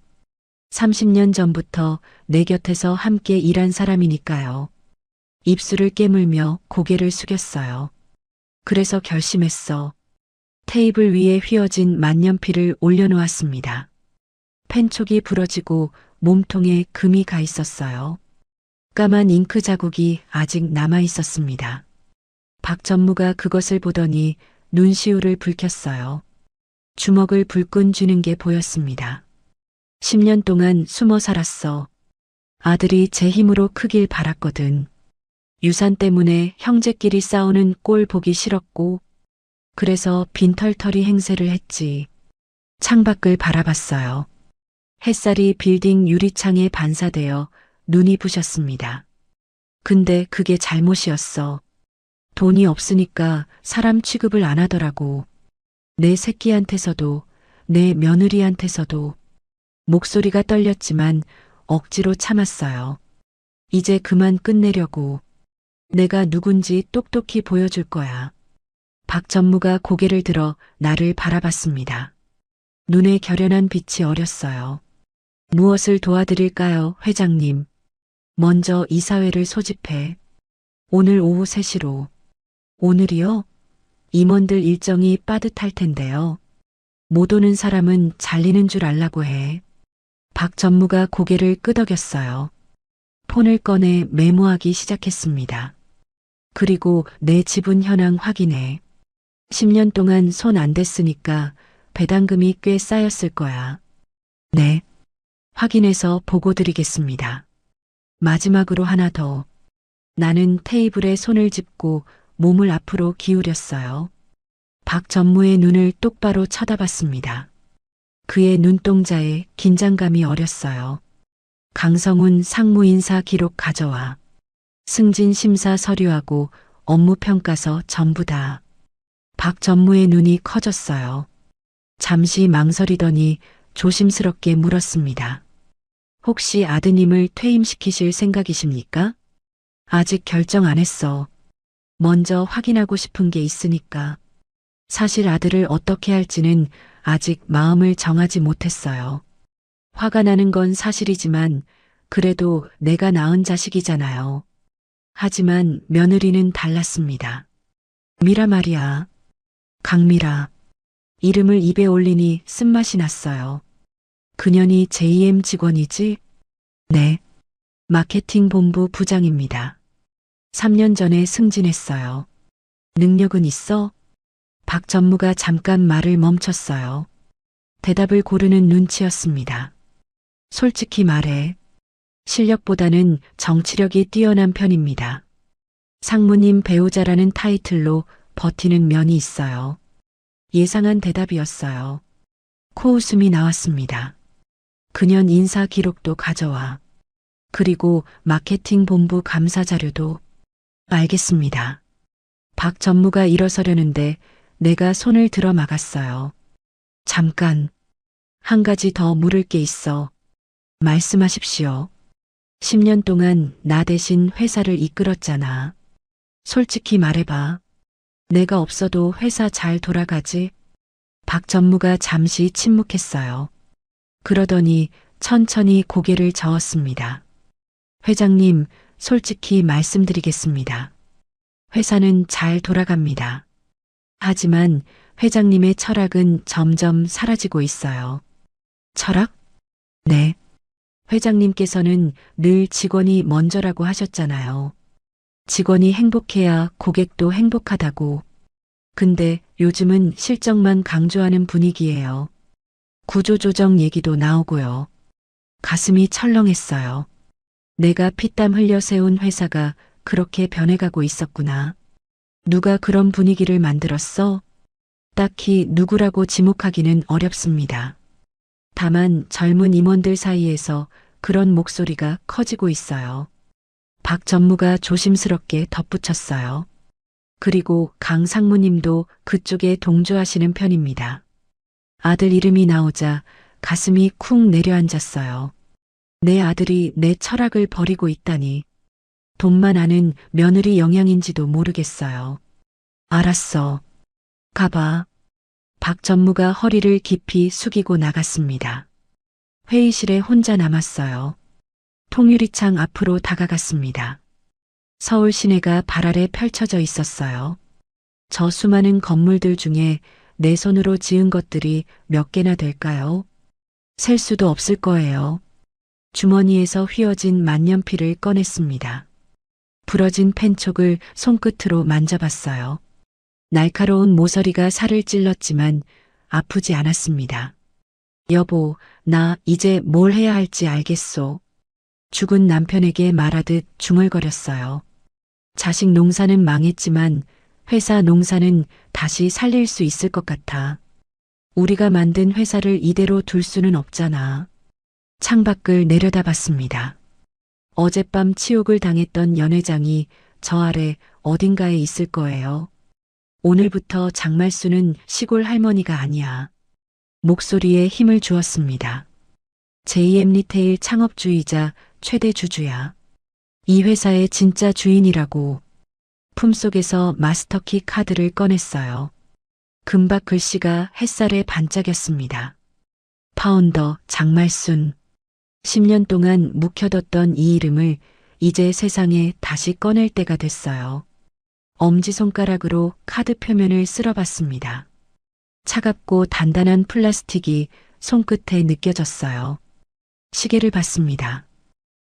30년 전부터 내 곁에서 함께 일한 사람이니까요. 입술을 깨물며 고개를 숙였어요. 그래서 결심했어. 테이블 위에 휘어진 만년필을 올려놓았습니다. 펜촉이 부러지고 몸통에 금이 가 있었어요. 까만 잉크 자국이 아직 남아 있었습니다. 박 전무가 그것을 보더니 눈시울을 붉혔어요. 주먹을 불끈 쥐는 게 보였습니다. 10년 동안 숨어 살았어. 아들이 제 힘으로 크길 바랐거든. 유산 때문에 형제끼리 싸우는 꼴 보기 싫었고, 그래서 빈털터리 행세를 했지. 창밖을 바라봤어요. 햇살이 빌딩 유리창에 반사되어 눈이 부셨습니다. 근데 그게 잘못이었어. 돈이 없으니까 사람 취급을 안 하더라고. 내 새끼한테서도, 내 며느리한테서도. 목소리가 떨렸지만 억지로 참았어요. 이제 그만 끝내려고. 내가 누군지 똑똑히 보여줄 거야. 박 전무가 고개를 들어 나를 바라봤습니다. 눈에 결연한 빛이 어렸어요. 무엇을 도와드릴까요, 회장님? 먼저 이사회를 소집해. 오늘 오후 3시로. 오늘이요? 임원들 일정이 빠듯할 텐데요. 못 오는 사람은 잘리는 줄 알라고 해. 박 전무가 고개를 끄덕였어요. 폰을 꺼내 메모하기 시작했습니다. 그리고 내 지분 현황 확인해. 10년 동안 손 안 댔으니까 배당금이 꽤 쌓였을 거야. 네. 확인해서 보고 드리겠습니다. 마지막으로 하나 더. 나는 테이블에 손을 짚고 몸을 앞으로 기울였어요. 박 전무의 눈을 똑바로 쳐다봤습니다. 그의 눈동자에 긴장감이 어렸어요. 강성훈 상무인사 기록 가져와. 승진 심사 서류하고 업무 평가서 전부 다. 박 전무의 눈이 커졌어요. 잠시 망설이더니 조심스럽게 물었습니다. 혹시 아드님을 퇴임시키실 생각이십니까? 아직 결정 안 했어. 먼저 확인하고 싶은 게 있으니까. 사실 아들을 어떻게 할지는 아직 마음을 정하지 못했어요. 화가 나는 건 사실이지만 그래도 내가 낳은 자식이잖아요. 하지만 며느리는 달랐습니다. 미라 말이야. 강미라. 이름을 입에 올리니 쓴맛이 났어요. 그년이 JM 직원이지? 네. 마케팅 본부 부장입니다. 3년 전에 승진했어요. 능력은 있어? 박 전무가 잠깐 말을 멈췄어요. 대답을 고르는 눈치였습니다. 솔직히 말해. 실력보다는 정치력이 뛰어난 편입니다. 상무님 배우자라는 타이틀로 버티는 면이 있어요. 예상한 대답이었어요. 코웃음이 나왔습니다. 그년 인사 기록도 가져와. 그리고 마케팅 본부 감사 자료도. 알겠습니다. 박 전무가 일어서려는데 내가 손을 들어 막았어요. 잠깐. 한 가지 더 물을 게 있어. 말씀하십시오. 10년 동안 나 대신 회사를 이끌었잖아. 솔직히 말해봐. 내가 없어도 회사 잘 돌아가지? 박 전무가 잠시 침묵했어요. 그러더니 천천히 고개를 저었습니다. 회장님, 솔직히 말씀드리겠습니다. 회사는 잘 돌아갑니다. 하지만 회장님의 철학은 점점 사라지고 있어요. 철학? 네. 회장님께서는 늘 직원이 먼저라고 하셨잖아요. 직원이 행복해야 고객도 행복하다고. 근데 요즘은 실적만 강조하는 분위기예요. 구조조정 얘기도 나오고요. 가슴이 철렁했어요. 내가 피땀 흘려 세운 회사가 그렇게 변해가고 있었구나. 누가 그런 분위기를 만들었어? 딱히 누구라고 지목하기는 어렵습니다. 다만 젊은 임원들 사이에서 그런 목소리가 커지고 있어요. 박 전무가 조심스럽게 덧붙였어요. 그리고 강 상무님도 그쪽에 동조하시는 편입니다. 아들 이름이 나오자 가슴이 쿵 내려앉았어요. 내 아들이 내 철학을 버리고 있다니. 돈만 아는 며느리 영향인지도 모르겠어요. 알았어. 가봐. 박 전무가 허리를 깊이 숙이고 나갔습니다. 회의실에 혼자 남았어요. 통유리창 앞으로 다가갔습니다. 서울 시내가 발 아래 펼쳐져 있었어요. 저 수많은 건물들 중에 내 손으로 지은 것들이 몇 개나 될까요? 셀 수도 없을 거예요. 주머니에서 휘어진 만년필을 꺼냈습니다. 부러진 펜촉을 손끝으로 만져봤어요. 날카로운 모서리가 살을 찔렀지만 아프지 않았습니다. 여보, 나 이제 뭘 해야 할지 알겠소. 죽은 남편에게 말하듯 중얼거렸어요. 자식 농사는 망했지만 회사 농사는 다시 살릴 수 있을 것 같아. 우리가 만든 회사를 이대로 둘 수는 없잖아. 창밖을 내려다봤습니다. 어젯밤 치욕을 당했던 연회장이 저 아래 어딘가에 있을 거예요. 오늘부터 장말수는 시골 할머니가 아니야. 목소리에 힘을 주었습니다. JM 리테일 창업주이자 최대 주주야. 이 회사의 진짜 주인이라고. 품속에서 마스터키 카드를 꺼냈어요. 금박 글씨가 햇살에 반짝였습니다. 파운더 장말순. 10년 동안 묵혀뒀던 이 이름을 이제 세상에 다시 꺼낼 때가 됐어요. 엄지손가락으로 카드 표면을 쓸어봤습니다. 차갑고 단단한 플라스틱이 손끝에 느껴졌어요. 시계를 봤습니다.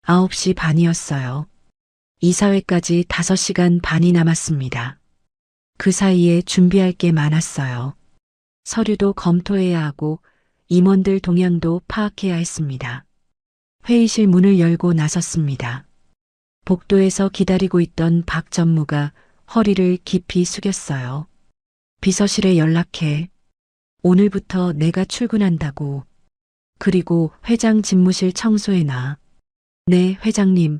9시 반이었어요. 이사회까지 5시간 반이 남았습니다. 그 사이에 준비할 게 많았어요. 서류도 검토해야 하고 임원들 동향도 파악해야 했습니다. 회의실 문을 열고 나섰습니다. 복도에서 기다리고 있던 박 전무가 허리를 깊이 숙였어요. 비서실에 연락해. 오늘부터 내가 출근한다고. 그리고 회장 집무실 청소해놔. 네, 회장님.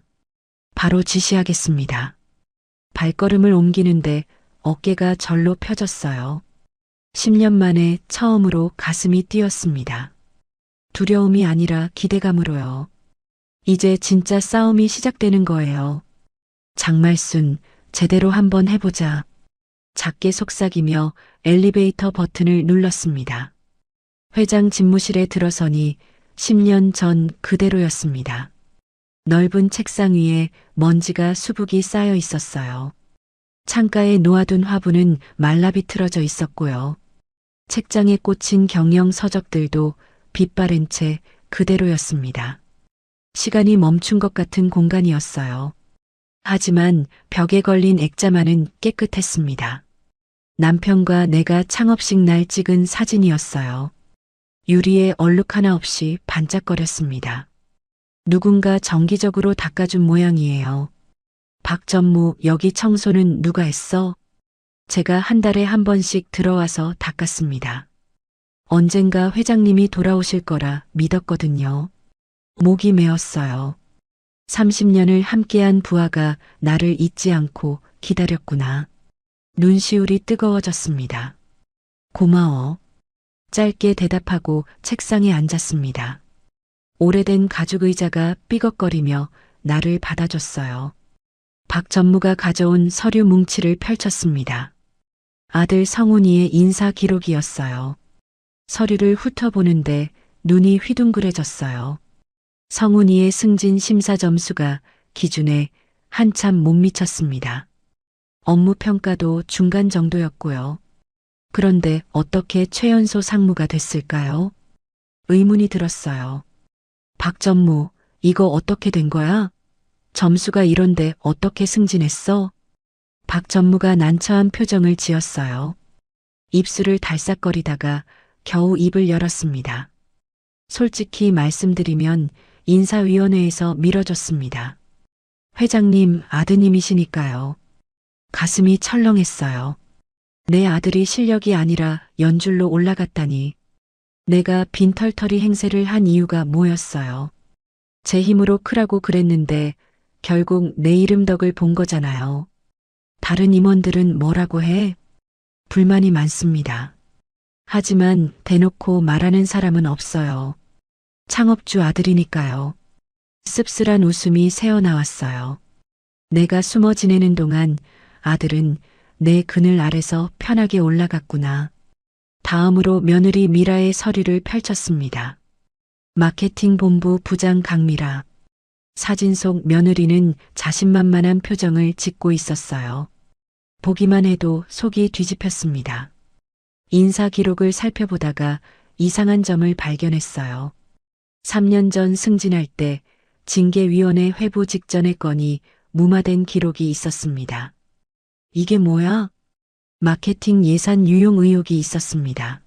바로 지시하겠습니다. 발걸음을 옮기는데 어깨가 절로 펴졌어요. 10년 만에 처음으로 가슴이 뛰었습니다. 두려움이 아니라 기대감으로요. 이제 진짜 싸움이 시작되는 거예요. 장말순, 제대로 한번 해보자. 작게 속삭이며 엘리베이터 버튼을 눌렀습니다. 회장 집무실에 들어서니 10년 전 그대로였습니다. 넓은 책상 위에 먼지가 수북이 쌓여 있었어요. 창가에 놓아둔 화분은 말라비틀어져 있었고요. 책장에 꽂힌 경영 서적들도 빛바랜 채 그대로였습니다. 시간이 멈춘 것 같은 공간이었어요. 하지만 벽에 걸린 액자만은 깨끗했습니다. 남편과 내가 창업식 날 찍은 사진이었어요. 유리에 얼룩 하나 없이 반짝거렸습니다. 누군가 정기적으로 닦아준 모양이에요. 박 전무, 여기 청소는 누가 했어? 제가 한 달에 한 번씩 들어와서 닦았습니다. 언젠가 회장님이 돌아오실 거라 믿었거든요. 목이 메었어요. 30년을 함께한 부하가 나를 잊지 않고 기다렸구나. 눈시울이 뜨거워졌습니다. 고마워. 짧게 대답하고 책상에 앉았습니다. 오래된 가죽 의자가 삐걱거리며 나를 받아줬어요. 박 전무가 가져온 서류 뭉치를 펼쳤습니다. 아들 성훈이의 인사 기록이었어요. 서류를 훑어보는데 눈이 휘둥그레졌어요. 성훈이의 승진 심사 점수가 기준에 한참 못 미쳤습니다. 업무 평가도 중간 정도였고요. 그런데 어떻게 최연소 상무가 됐을까요? 의문이 들었어요. 박 전무, 이거 어떻게 된 거야? 점수가 이런데 어떻게 승진했어? 박 전무가 난처한 표정을 지었어요. 입술을 달싹거리다가 겨우 입을 열었습니다. 솔직히 말씀드리면 인사위원회에서 미뤄졌습니다. 회장님 아드님이시니까요. 가슴이 철렁했어요. 내 아들이 실력이 아니라 연줄로 올라갔다니. 내가 빈털터리 행세를 한 이유가 뭐였어요? 제 힘으로 크라고 그랬는데 결국 내 이름 덕을 본 거잖아요. 다른 임원들은 뭐라고 해? 불만이 많습니다. 하지만 대놓고 말하는 사람은 없어요. 창업주 아들이니까요. 씁쓸한 웃음이 새어나왔어요. 내가 숨어 지내는 동안 아들은 내 그늘 아래서 편하게 올라갔구나. 다음으로 며느리 미라의 서류를 펼쳤습니다. 마케팅 본부 부장 강미라. 사진 속 며느리는 자신만만한 표정을 짓고 있었어요. 보기만 해도 속이 뒤집혔습니다. 인사 기록을 살펴보다가 이상한 점을 발견했어요. 3년 전 승진할 때 징계위원회 회부 직전의 건이 무마된 기록이 있었습니다. 이게 뭐야? 마케팅 예산 유용 의혹이 있었습니다.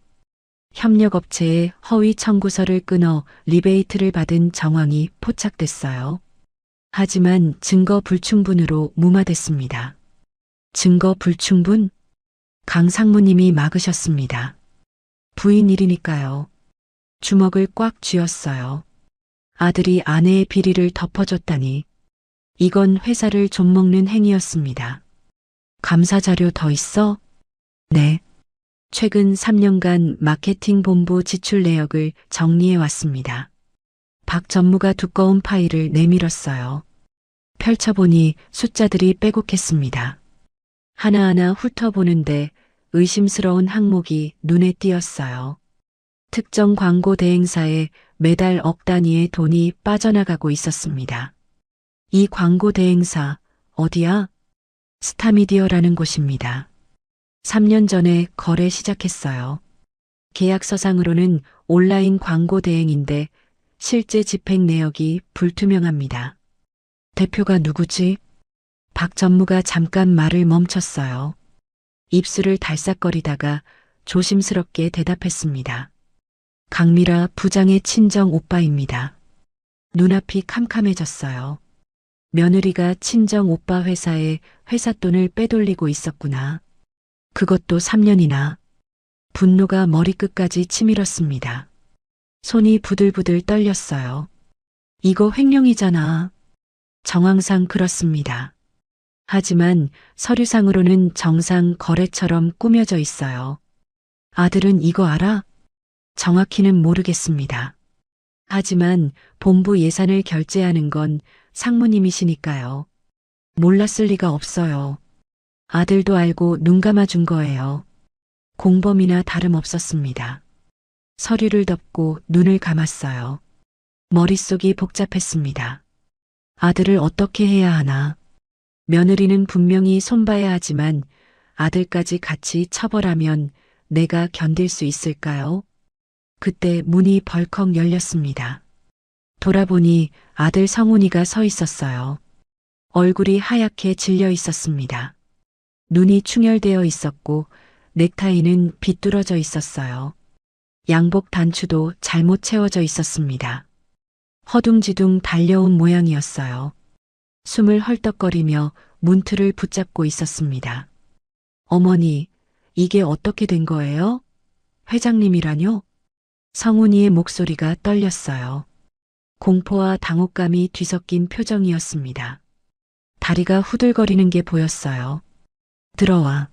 협력업체에 허위 청구서를 끊어 리베이트를 받은 정황이 포착됐어요. 하지만 증거 불충분으로 무마됐습니다. 증거 불충분? 강 상무님이 막으셨습니다. 부인 일이니까요. 주먹을 꽉 쥐었어요. 아들이 아내의 비리를 덮어줬다니. 이건 회사를 좀먹는 행위였습니다. 감사 자료 더 있어? 네. 최근 3년간 마케팅 본부 지출 내역을 정리해 왔습니다. 박 전무가 두꺼운 파일을 내밀었어요. 펼쳐보니 숫자들이 빼곡했습니다. 하나하나 훑어보는데 의심스러운 항목이 눈에 띄었어요. 특정 광고 대행사에 매달 억 단위의 돈이 빠져나가고 있었습니다. 이 광고 대행사 어디야? 스타미디어라는 곳입니다. 3년 전에 거래 시작했어요. 계약서상으로는 온라인 광고 대행인데 실제 집행 내역이 불투명합니다. 대표가 누구지? 박 전무가 잠깐 말을 멈췄어요. 입술을 달싹거리다가 조심스럽게 대답했습니다. 강미라 부장의 친정 오빠입니다. 눈앞이 캄캄해졌어요. 며느리가 친정 오빠 회사에 회사 돈을 빼돌리고 있었구나. 그것도 3년이나. 분노가 머리끝까지 치밀었습니다. 손이 부들부들 떨렸어요. 이거 횡령이잖아. 정황상 그렇습니다. 하지만 서류상으로는 정상 거래처럼 꾸며져 있어요. 아들은 이거 알아? 정확히는 모르겠습니다. 하지만 본부 예산을 결제하는 건 상무님이시니까요. 몰랐을 리가 없어요. 아들도 알고 눈 감아준 거예요. 공범이나 다름없었습니다. 서류를 덮고 눈을 감았어요. 머릿속이 복잡했습니다. 아들을 어떻게 해야 하나. 며느리는 분명히 손봐야 하지만 아들까지 같이 처벌하면 내가 견딜 수 있을까요? 그때 문이 벌컥 열렸습니다. 돌아보니 아들 성훈이가 서 있었어요. 얼굴이 하얗게 질려 있었습니다. 눈이 충혈되어 있었고 넥타이는 비뚤어져 있었어요. 양복 단추도 잘못 채워져 있었습니다. 허둥지둥 달려온 모양이었어요. 숨을 헐떡거리며 문틀을 붙잡고 있었습니다. 어머니, 이게 어떻게 된 거예요? 회장님이라뇨? 성훈이의 목소리가 떨렸어요. 공포와 당혹감이 뒤섞인 표정이었습니다. 다리가 후들거리는 게 보였어요. 들어와.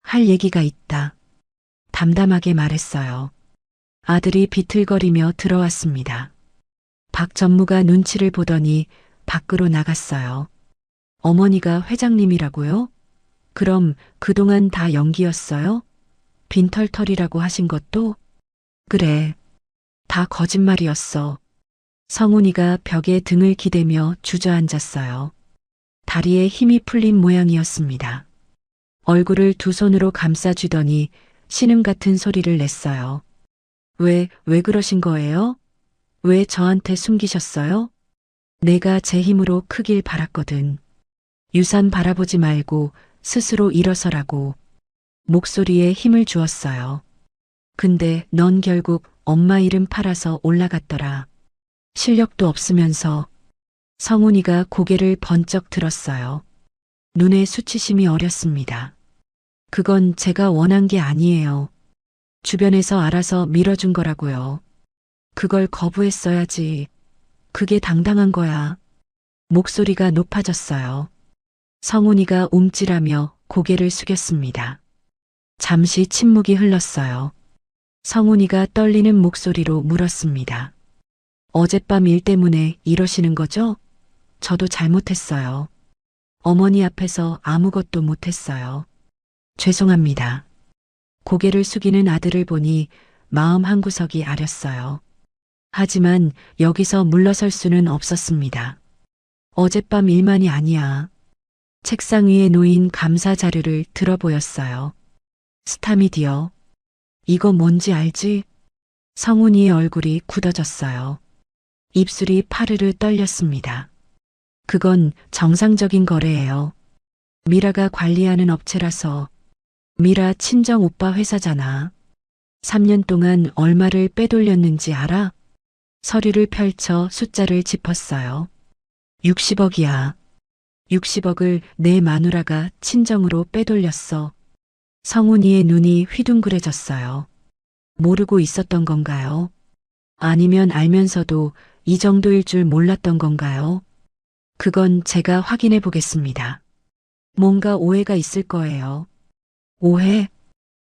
할 얘기가 있다. 담담하게 말했어요. 아들이 비틀거리며 들어왔습니다. 박 전무가 눈치를 보더니 밖으로 나갔어요. 어머니가 회장님이라고요? 그럼 그동안 다 연기였어요? 빈털털이라고 하신 것도? 그래. 다 거짓말이었어. 성훈이가 벽에 등을 기대며 주저앉았어요. 다리에 힘이 풀린 모양이었습니다. 얼굴을 두 손으로 감싸주더니 신음 같은 소리를 냈어요. 왜 그러신 거예요? 왜 저한테 숨기셨어요? 내가 제 힘으로 크길 바랐거든. 유산 바라보지 말고 스스로 일어서라고. 목소리에 힘을 주었어요. 근데 넌 결국 엄마 이름 팔아서 올라갔더라. 실력도 없으면서. 성훈이가 고개를 번쩍 들었어요. 눈에 수치심이 어렸습니다. 그건 제가 원한 게 아니에요. 주변에서 알아서 밀어준 거라고요. 그걸 거부했어야지. 그게 당당한 거야. 목소리가 높아졌어요. 성훈이가 움찔하며 고개를 숙였습니다. 잠시 침묵이 흘렀어요. 성훈이가 떨리는 목소리로 물었습니다. 어젯밤 일 때문에 이러시는 거죠? 저도 잘못했어요. 어머니 앞에서 아무것도 못했어요. 죄송합니다. 고개를 숙이는 아들을 보니 마음 한구석이 아렸어요. 하지만 여기서 물러설 수는 없었습니다. 어젯밤 일만이 아니야. 책상 위에 놓인 감사 자료를 들어보였어요. 스타미디어. 이거 뭔지 알지? 성훈이의 얼굴이 굳어졌어요. 입술이 파르르 떨렸습니다. 그건 정상적인 거래예요. 미라가 관리하는 업체라서. 미라 친정 오빠 회사잖아. 3년 동안 얼마를 빼돌렸는지 알아? 서류를 펼쳐 숫자를 짚었어요. 60억이야. 60억을 내 마누라가 친정으로 빼돌렸어. 성훈이의 눈이 휘둥그레졌어요. 모르고 있었던 건가요? 아니면 알면서도 이 정도일 줄 몰랐던 건가요? 그건 제가 확인해 보겠습니다. 뭔가 오해가 있을 거예요. 오해?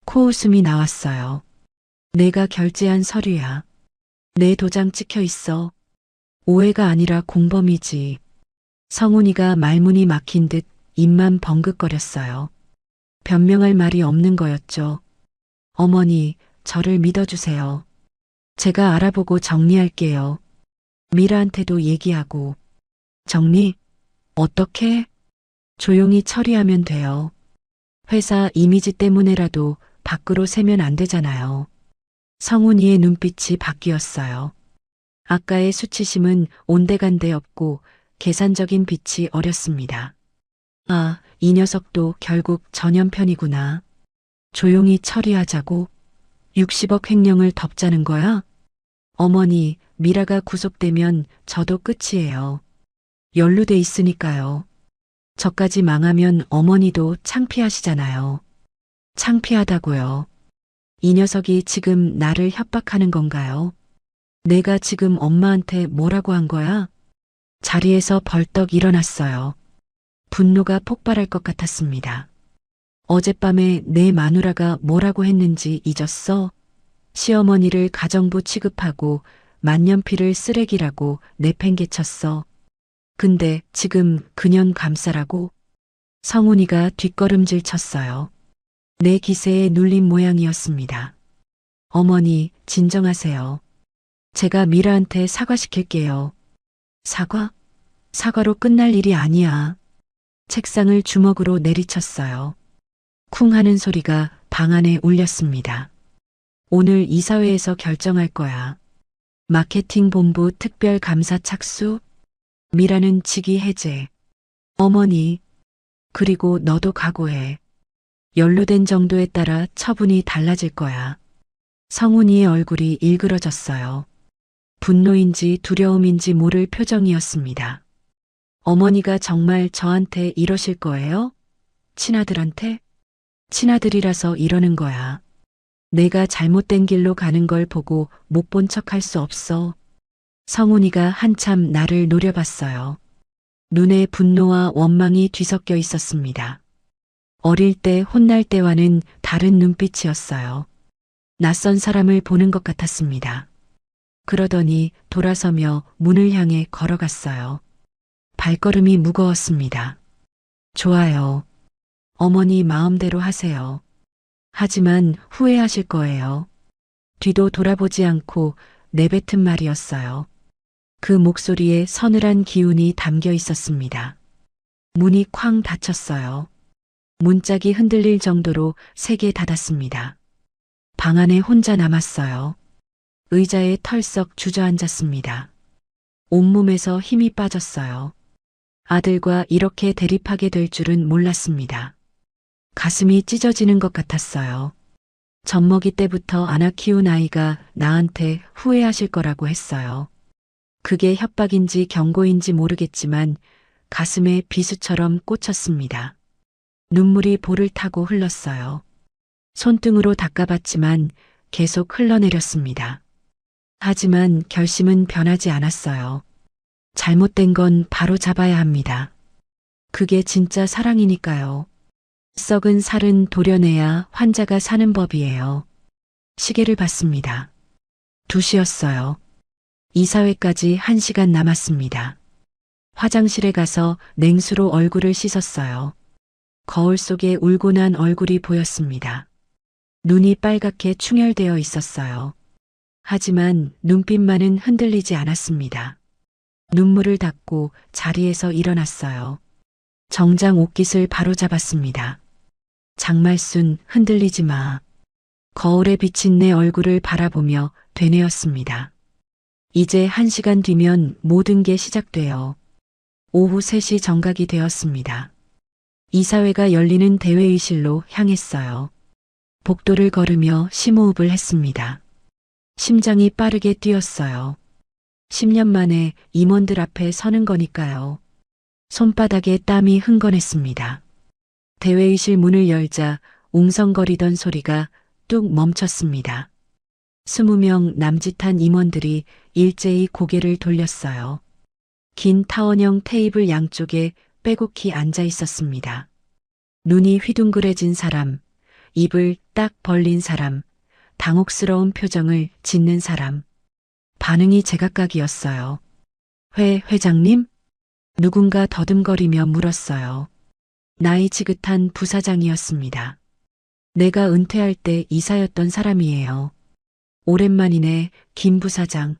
코웃음이 나왔어요. 내가 결제한 서류야. 내 도장 찍혀 있어. 오해가 아니라 공범이지. 성훈이가 말문이 막힌 듯 입만 벙긋거렸어요. 변명할 말이 없는 거였죠. 어머니, 저를 믿어주세요. 제가 알아보고 정리할게요. 미라한테도 얘기하고. 정리? 어떻게? 조용히 처리하면 돼요. 회사 이미지 때문에라도 밖으로 새면 안 되잖아요. 성훈이의 눈빛이 바뀌었어요. 아까의 수치심은 온데간데 없고 계산적인 빛이 어렸습니다. 아, 이 녀석도 결국 전염편이구나. 조용히 처리하자고. 60억 횡령을 덮자는 거야? 어머니, 미라가 구속되면 저도 끝이에요. 연루돼 있으니까요. 저까지 망하면 어머니도 창피하시잖아요. 창피하다고요. 이 녀석이 지금 나를 협박하는 건가요? 내가 지금 엄마한테 뭐라고 한 거야? 자리에서 벌떡 일어났어요. 분노가 폭발할 것 같았습니다. 어젯밤에 내 마누라가 뭐라고 했는지 잊었어? 시어머니를 가정부 취급하고 만년필을 쓰레기라고 내팽개쳤어. 근데 지금 그년 감싸라고? 성훈이가 뒷걸음질 쳤어요. 내 기세에 눌린 모양이었습니다. 어머니, 진정하세요. 제가 미라한테 사과시킬게요. 사과? 사과로 끝날 일이 아니야. 책상을 주먹으로 내리쳤어요. 쿵 하는 소리가 방 안에 울렸습니다. 오늘 이사회에서 결정할 거야. 마케팅 본부 특별 감사 착수? 미라는 직위 해제. 어머니, 그리고 너도 각오해. 연루된 정도에 따라 처분이 달라질 거야. 성훈이의 얼굴이 일그러졌어요. 분노인지 두려움인지 모를 표정이었습니다. 어머니가 정말 저한테 이러실 거예요? 친아들한테? 친아들이라서 이러는 거야. 내가 잘못된 길로 가는 걸 보고 못 본 척 할 수 없어. 성훈이가 한참 나를 노려봤어요. 눈에 분노와 원망이 뒤섞여 있었습니다. 어릴 때 혼날 때와는 다른 눈빛이었어요. 낯선 사람을 보는 것 같았습니다. 그러더니 돌아서며 문을 향해 걸어갔어요. 발걸음이 무거웠습니다. 좋아요. 어머니 마음대로 하세요. 하지만 후회하실 거예요. 뒤도 돌아보지 않고 내뱉은 말이었어요. 그 목소리에 서늘한 기운이 담겨 있었습니다. 문이 쾅 닫혔어요. 문짝이 흔들릴 정도로 세게 닫았습니다. 방 안에 혼자 남았어요. 의자에 털썩 주저앉았습니다. 온몸에서 힘이 빠졌어요. 아들과 이렇게 대립하게 될 줄은 몰랐습니다. 가슴이 찢어지는 것 같았어요. 젖먹이 때부터 안아 키운 아이가 나한테 후회하실 거라고 했어요. 그게 협박인지 경고인지 모르겠지만 가슴에 비수처럼 꽂혔습니다. 눈물이 볼을 타고 흘렀어요. 손등으로 닦아봤지만 계속 흘러내렸습니다. 하지만 결심은 변하지 않았어요. 잘못된 건 바로 잡아야 합니다. 그게 진짜 사랑이니까요. 썩은 살은 도려내야 환자가 사는 법이에요. 시계를 봤습니다. 2시였어요. 이사회까지 1시간 남았습니다. 화장실에 가서 냉수로 얼굴을 씻었어요. 거울 속에 울고 난 얼굴이 보였습니다. 눈이 빨갛게 충혈되어 있었어요. 하지만 눈빛만은 흔들리지 않았습니다. 눈물을 닦고 자리에서 일어났어요. 정장 옷깃을 바로잡았습니다. 장말순, 흔들리지 마. 거울에 비친 내 얼굴을 바라보며 되뇌었습니다. 이제 1시간 뒤면 모든 게 시작돼요. 오후 3시 정각이 되었습니다. 이사회가 열리는 대회의실로 향했어요. 복도를 걸으며 심호흡을 했습니다. 심장이 빠르게 뛰었어요. 10년 만에 임원들 앞에 서는 거니까요. 손바닥에 땀이 흥건했습니다. 대회의실 문을 열자 웅성거리던 소리가 뚝 멈췄습니다. 20명 남짓한 임원들이 일제히 고개를 돌렸어요. 긴 타원형 테이블 양쪽에 빼곡히 앉아 있었습니다. 눈이 휘둥그레진 사람, 입을 딱 벌린 사람, 당혹스러운 표정을 짓는 사람. 반응이 제각각이었어요. 회장님? 누군가 더듬거리며 물었어요. 나이 지긋한 부사장이었습니다. 내가 은퇴할 때 이사였던 사람이에요. 오랜만이네, 김 부사장.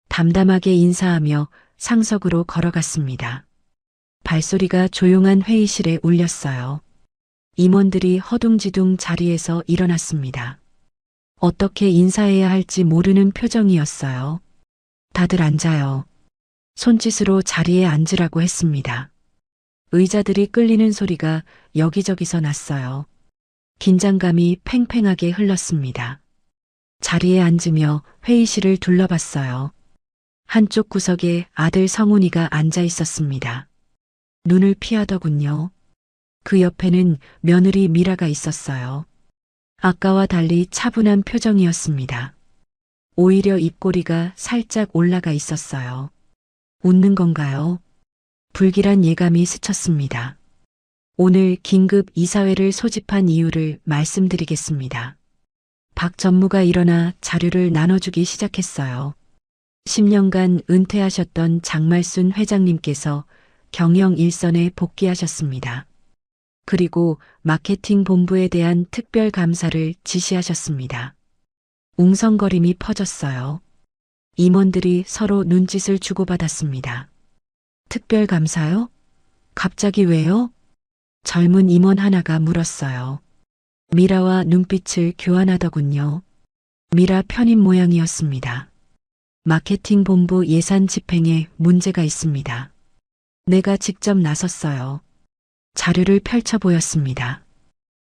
담담하게 인사하며 상석으로 걸어갔습니다. 발소리가 조용한 회의실에 울렸어요. 임원들이 허둥지둥 자리에서 일어났습니다. 어떻게 인사해야 할지 모르는 표정이었어요. 다들 앉아요. 손짓으로 자리에 앉으라고 했습니다. 의자들이 끌리는 소리가 여기저기서 났어요. 긴장감이 팽팽하게 흘렀습니다. 자리에 앉으며 회의실을 둘러봤어요. 한쪽 구석에 아들 성훈이가 앉아 있었습니다. 눈을 피하더군요. 그 옆에는 며느리 미라가 있었어요. 아까와 달리 차분한 표정이었습니다. 오히려 입꼬리가 살짝 올라가 있었어요. 웃는 건가요? 불길한 예감이 스쳤습니다. 오늘 긴급 이사회를 소집한 이유를 말씀드리겠습니다. 박 전무가 일어나 자료를 나눠주기 시작했어요. 10년간 은퇴하셨던 장말순 회장님께서 경영 일선에 복귀하셨습니다. 그리고 마케팅 본부에 대한 특별 감사를 지시하셨습니다. 웅성거림이 퍼졌어요. 임원들이 서로 눈짓을 주고받았습니다. 특별 감사요? 갑자기 왜요? 젊은 임원 하나가 물었어요. 미라와 눈빛을 교환하더군요. 미라 편입 모양이었습니다. 마케팅 본부 예산 집행에 문제가 있습니다. 내가 직접 나섰어요. 자료를 펼쳐 보였습니다.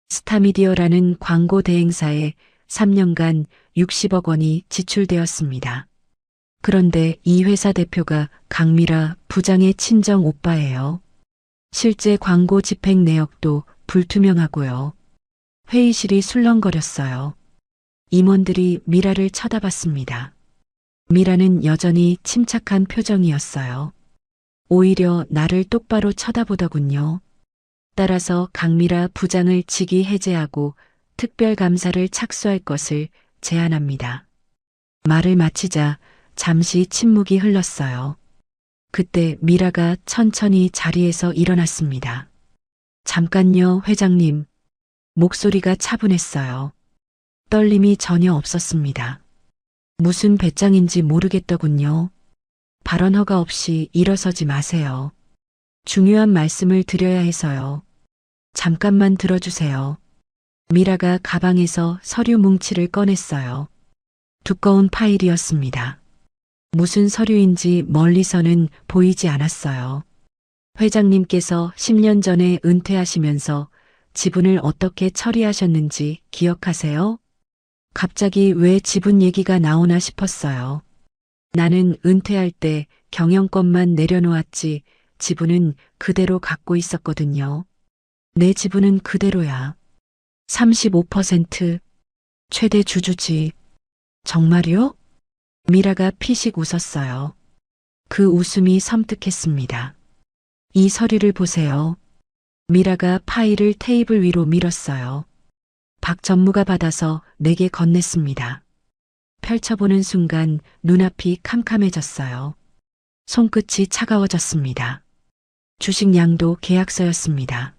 스타미디어라는 광고 대행사에 3년간 60억 원이 지출되었습니다. 그런데 이 회사 대표가 강미라 부장의 친정 오빠예요. 실제 광고 집행 내역도 불투명하고요. 회의실이 술렁거렸어요. 임원들이 미라를 쳐다봤습니다. 미라는 여전히 침착한 표정이었어요. 오히려 나를 똑바로 쳐다보더군요. 따라서 강미라 부장을 직위 해제하고 특별감사를 착수할 것을 제안합니다. 말을 마치자 잠시 침묵이 흘렀어요. 그때 미라가 천천히 자리에서 일어났습니다. 잠깐요, 회장님. 목소리가 차분했어요. 떨림이 전혀 없었습니다. 무슨 배짱인지 모르겠더군요. 발언 허가 없이 일어서지 마세요. 중요한 말씀을 드려야 해서요. 잠깐만 들어주세요. 미라가 가방에서 서류 뭉치를 꺼냈어요. 두꺼운 파일이었습니다. 무슨 서류인지 멀리서는 보이지 않았어요. 회장님께서 10년 전에 은퇴하시면서 지분을 어떻게 처리하셨는지 기억하세요? 갑자기 왜 지분 얘기가 나오나 싶었어요. 나는 은퇴할 때 경영권만 내려놓았지 지분은 그대로 갖고 있었거든요. 내 지분은 그대로야. 35% 최대 주주지. 정말요? 미라가 피식 웃었어요. 그 웃음이 섬뜩했습니다. 이 서류를 보세요. 미라가 파일을 테이블 위로 밀었어요. 박 전무가 받아서 내게 건넸습니다. 펼쳐보는 순간 눈앞이 캄캄해졌어요. 손끝이 차가워졌습니다. 주식 양도 계약서였습니다.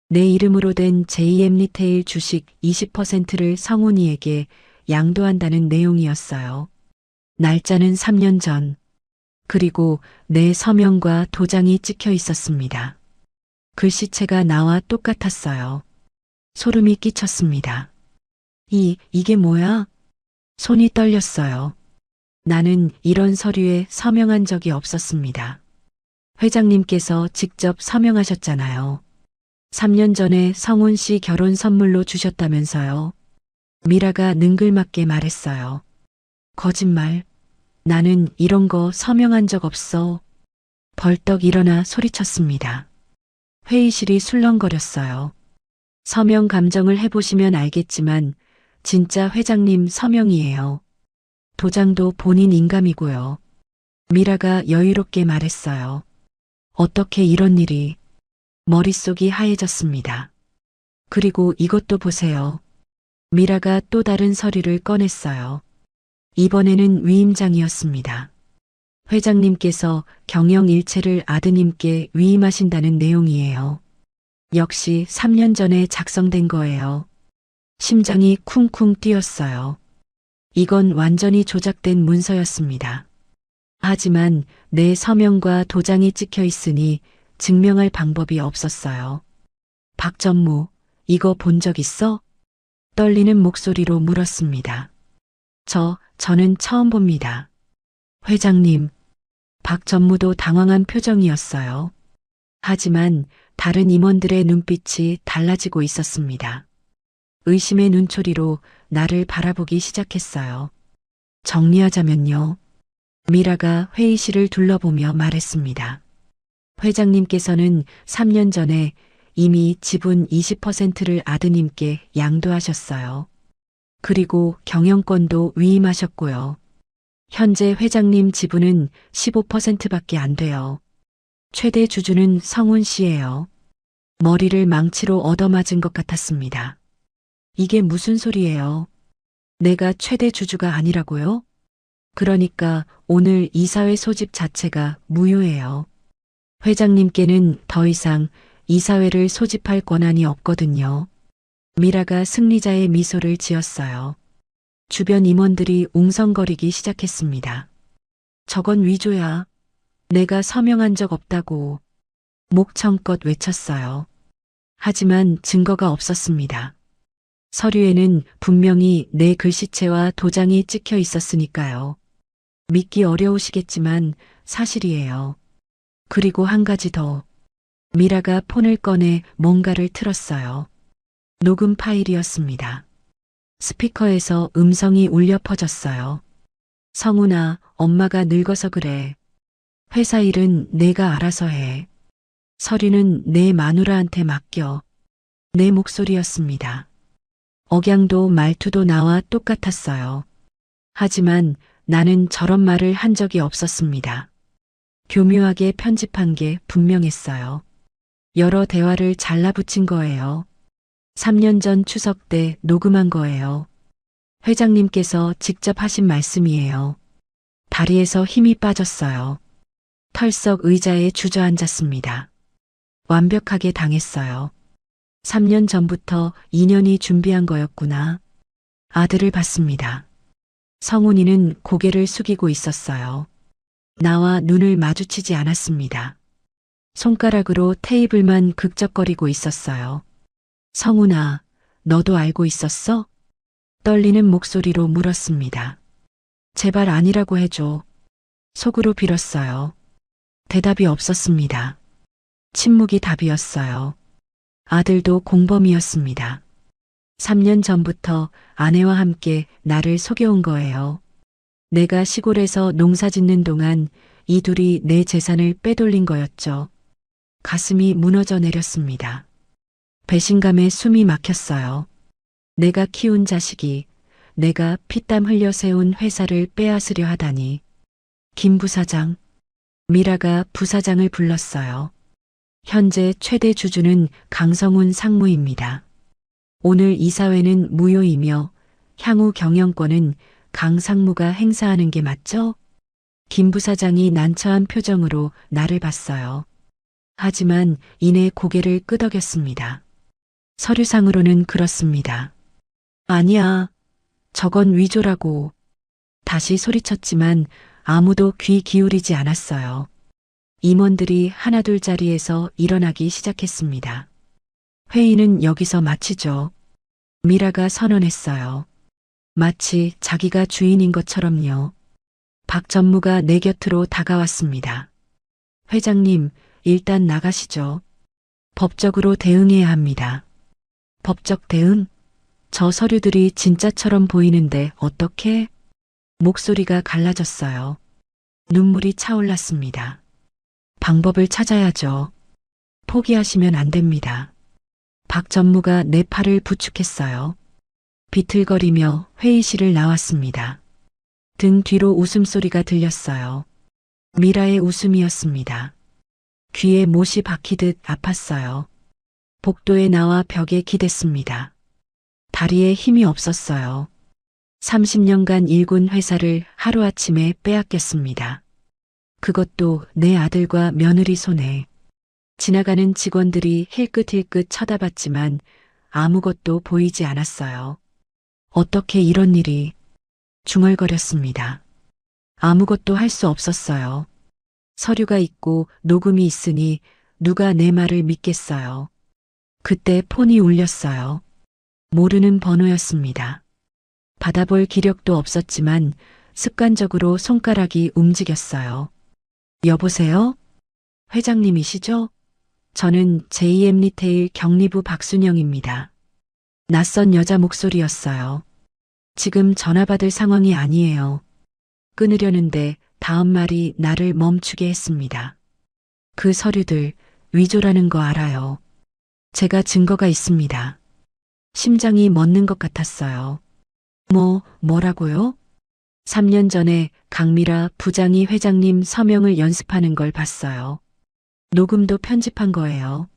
내 이름으로 된 JM 리테일 주식 20%를 성훈이에게 양도한다는 내용이었어요. 날짜는 3년 전. 그리고 내 서명과 도장이 찍혀 있었습니다. 글씨체가 나와 똑같았어요. 소름이 끼쳤습니다. 이게 뭐야? 손이 떨렸어요. 나는 이런 서류에 서명한 적이 없었습니다. 회장님께서 직접 서명하셨잖아요. 3년 전에 성훈 씨 결혼 선물로 주셨다면서요. 미라가 능글맞게 말했어요. 거짓말. 나는 이런 거 서명한 적 없어. 벌떡 일어나 소리쳤습니다. 회의실이 술렁거렸어요. 서명 감정을 해보시면 알겠지만 진짜 회장님 서명이에요. 도장도 본인 인감이고요. 미라가 여유롭게 말했어요. 어떻게 이런 일이. 머릿속이 하얘졌습니다. 그리고 이것도 보세요. 미라가 또 다른 서류를 꺼냈어요. 이번에는 위임장이었습니다. 회장님께서 경영 일체를 아드님께 위임하신다는 내용이에요. 역시 3년 전에 작성된 거예요. 심장이 쿵쿵 뛰었어요. 이건 완전히 조작된 문서였습니다. 하지만 내 서명과 도장이 찍혀 있으니 증명할 방법이 없었어요. 박전무, 이거 본 적 있어? 떨리는 목소리로 물었습니다. 저는 처음 봅니다. 회장님, 박전무도 당황한 표정이었어요. 하지만 다른 임원들의 눈빛이 달라지고 있었습니다. 의심의 눈초리로 나를 바라보기 시작했어요. 정리하자면요. 미라가 회의실을 둘러보며 말했습니다. 회장님께서는 3년 전에 이미 지분 20%를 아드님께 양도하셨어요. 그리고 경영권도 위임하셨고요. 현재 회장님 지분은 15%밖에 안 돼요. 최대 주주는 성훈 씨예요. 머리를 망치로 얻어맞은 것 같았습니다. 이게 무슨 소리예요? 내가 최대 주주가 아니라고요? 그러니까 오늘 이사회 소집 자체가 무효예요. 회장님께는 더 이상 이사회를 소집할 권한이 없거든요. 미라가 승리자의 미소를 지었어요. 주변 임원들이 웅성거리기 시작했습니다. 저건 위조야. 내가 서명한 적 없다고 목청껏 외쳤어요. 하지만 증거가 없었습니다. 서류에는 분명히 내 글씨체와 도장이 찍혀 있었으니까요. 믿기 어려우시겠지만 사실이에요. 그리고 한 가지 더. 미라가 폰을 꺼내 뭔가를 틀었어요. 녹음 파일이었습니다. 스피커에서 음성이 울려 퍼졌어요. 성훈아, 엄마가 늙어서 그래. 회사 일은 내가 알아서 해. 서류는 내 마누라한테 맡겨. 내 목소리였습니다. 억양도 말투도 나와 똑같았어요. 하지만 나는 저런 말을 한 적이 없었습니다. 교묘하게 편집한 게 분명했어요. 여러 대화를 잘라붙인 거예요. 3년 전 추석 때 녹음한 거예요. 회장님께서 직접 하신 말씀이에요. 다리에서 힘이 빠졌어요. 털썩 의자에 주저앉았습니다. 완벽하게 당했어요. 3년 전부터 인연이 준비한 거였구나. 아들을 봤습니다. 성훈이는 고개를 숙이고 있었어요. 나와 눈을 마주치지 않았습니다. 손가락으로 테이블만 극적거리고 있었어요. 성훈아, 너도 알고 있었어? 떨리는 목소리로 물었습니다. 제발 아니라고 해줘. 속으로 빌었어요. 대답이 없었습니다. 침묵이 답이었어요. 아들도 공범이었습니다. 3년 전부터 아내와 함께 나를 속여온 거예요. 내가 시골에서 농사 짓는 동안 이 둘이 내 재산을 빼돌린 거였죠. 가슴이 무너져 내렸습니다. 배신감에 숨이 막혔어요. 내가 키운 자식이, 내가 피땀 흘려 세운 회사를 빼앗으려 하다니. 김 부사장, 미라가 부사장을 불렀어요. 현재 최대 주주는 강성훈 상무입니다. 오늘 이사회는 무효이며 향후 경영권은 강 상무가 행사하는 게 맞죠? 김 부사장이 난처한 표정으로 나를 봤어요. 하지만 이내 고개를 끄덕였습니다. 서류상으로는 그렇습니다. 아니야. 저건 위조라고. 다시 소리쳤지만 아무도 귀 기울이지 않았어요. 임원들이 하나둘 자리에서 일어나기 시작했습니다. 회의는 여기서 마치죠. 미라가 선언했어요. 마치 자기가 주인인 것처럼요. 박 전무가 내 곁으로 다가왔습니다. 회장님, 일단 나가시죠. 법적으로 대응해야 합니다. 법적 대응? 저 서류들이 진짜처럼 보이는데 어떻게? 목소리가 갈라졌어요. 눈물이 차올랐습니다. 방법을 찾아야죠. 포기하시면 안 됩니다. 박 전무가 내 팔을 부축했어요. 비틀거리며 회의실을 나왔습니다. 등 뒤로 웃음소리가 들렸어요. 미라의 웃음이었습니다. 귀에 못이 박히듯 아팠어요. 복도에 나와 벽에 기댔습니다. 다리에 힘이 없었어요. 30년간 일군 회사를 하루아침에 빼앗겼습니다. 그것도 내 아들과 며느리 손에. 지나가는 직원들이 힐끗힐끗 쳐다봤지만 아무것도 보이지 않았어요. 어떻게 이런 일이? 중얼거렸습니다. 아무것도 할 수 없었어요. 서류가 있고 녹음이 있으니 누가 내 말을 믿겠어요. 그때 폰이 울렸어요. 모르는 번호였습니다. 받아볼 기력도 없었지만 습관적으로 손가락이 움직였어요. 여보세요? 회장님이시죠? 저는 JM 리테일 경리부 박순영입니다. 낯선 여자 목소리였어요. 지금 전화 받을 상황이 아니에요. 끊으려는데 다음 말이 나를 멈추게 했습니다. 그 서류들 위조라는 거 알아요. 제가 증거가 있습니다. 심장이 멎는 것 같았어요. 뭐라고요? 3년 전에 강미라 부장이 회장님 서명을 연습하는 걸 봤어요. 녹음도 편집한 거예요.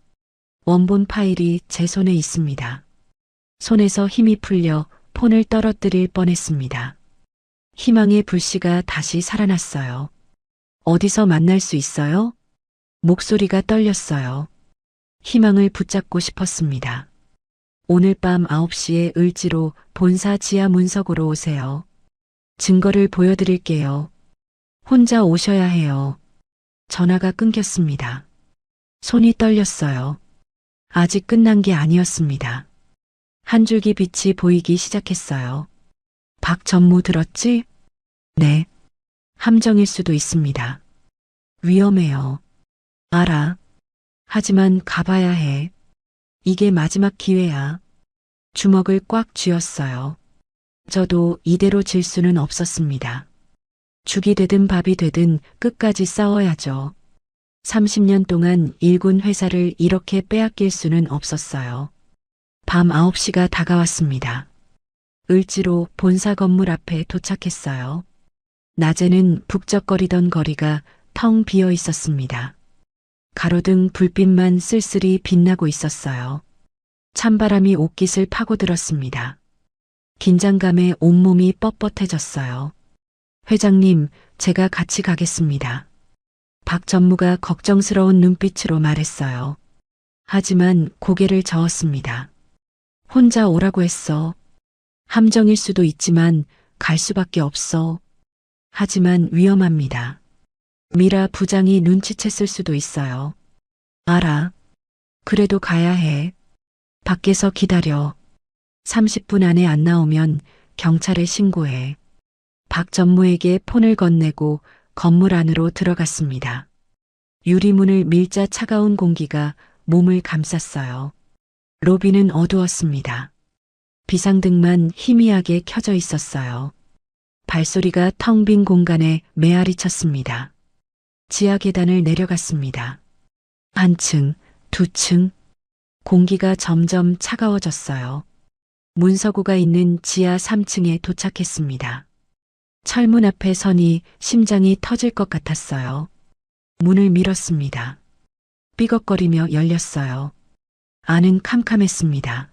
원본 파일이 제 손에 있습니다. 손에서 힘이 풀려 폰을 떨어뜨릴 뻔했습니다. 희망의 불씨가 다시 살아났어요. 어디서 만날 수 있어요? 목소리가 떨렸어요. 희망을 붙잡고 싶었습니다. 오늘 밤 9시에 을지로 본사 지하 문석으로 오세요. 증거를 보여드릴게요. 혼자 오셔야 해요. 전화가 끊겼습니다. 손이 떨렸어요. 아직 끝난 게 아니었습니다. 한 줄기 빛이 보이기 시작했어요. 박전무 들었지? 네. 함정일 수도 있습니다. 위험해요. 알아. 하지만 가봐야 해. 이게 마지막 기회야. 주먹을 꽉 쥐었어요. 저도 이대로 질 수는 없었습니다. 죽이 되든 밥이 되든 끝까지 싸워야죠. 30년 동안 일군 회사를 이렇게 빼앗길 수는 없었어요. 밤 9시가 다가왔습니다. 을지로 본사 건물 앞에 도착했어요. 낮에는 북적거리던 거리가 텅 비어 있었습니다. 가로등 불빛만 쓸쓸히 빛나고 있었어요. 찬바람이 옷깃을 파고들었습니다. 긴장감에 온몸이 뻣뻣해졌어요. 회장님, 제가 같이 가겠습니다. 박 전무가 걱정스러운 눈빛으로 말했어요. 하지만 고개를 저었습니다. 혼자 오라고 했어. 함정일 수도 있지만 갈 수밖에 없어. 하지만 위험합니다. 미라 부장이 눈치챘을 수도 있어요. 알아. 그래도 가야 해. 밖에서 기다려. 30분 안에 안 나오면 경찰에 신고해. 박 전무에게 폰을 건네고 건물 안으로 들어갔습니다. 유리문을 밀자 차가운 공기가 몸을 감쌌어요. 로비는 어두웠습니다. 비상등만 희미하게 켜져 있었어요. 발소리가 텅 빈 공간에 메아리 쳤습니다. 지하 계단을 내려갔습니다. 한 층, 두 층. 공기가 점점 차가워졌어요. 문서구가 있는 지하 3층에 도착했습니다. 철문 앞에 서니 심장이 터질 것 같았어요. 문을 밀었습니다. 삐걱거리며 열렸어요. 안은 캄캄했습니다.